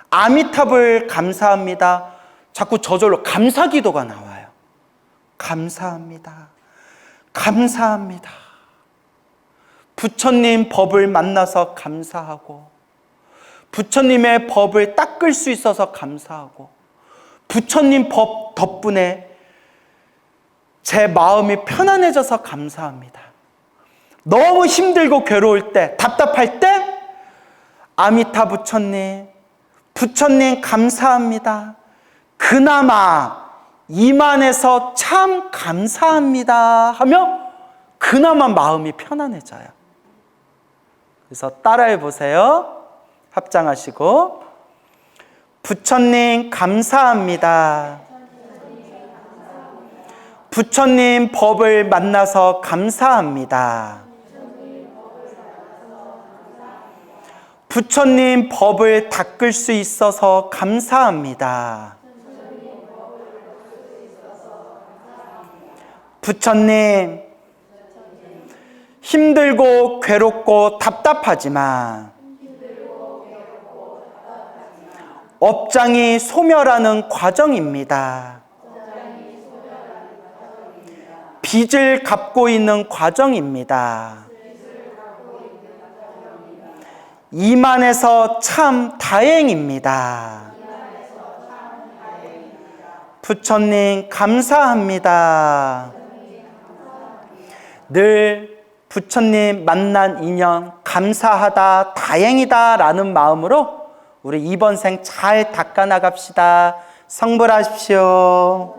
아미타불 감사합니다. 자꾸 저절로 감사기도가 나와요. 감사합니다. 감사합니다. 부처님 법을 만나서 감사하고, 부처님의 법을 닦을 수 있어서 감사하고, 부처님 법 덕분에 제 마음이 편안해져서 감사합니다. 너무 힘들고 괴로울 때, 답답할 때 아미타 부처님, 부처님 감사합니다. 그나마 이만해서 참 감사합니다 하며 그나마 마음이 편안해져요. 그래서 따라해 보세요. 합장하시고, 부처님 감사합니다. 부처님 법을 만나서 감사합니다. 부처님 법을 닦을 수 있어서 감사합니다. 부처님, 힘들고 괴롭고 답답하지만 업장이 소멸하는 과정입니다. 빚을 갚고 있는 과정입니다. 이만해서 참 다행입니다. 부처님 감사합니다. 늘 부처님 만난 인연 감사하다, 다행이다 라는 마음으로 우리 이번 생 잘 닦아 나갑시다. 성불하십시오.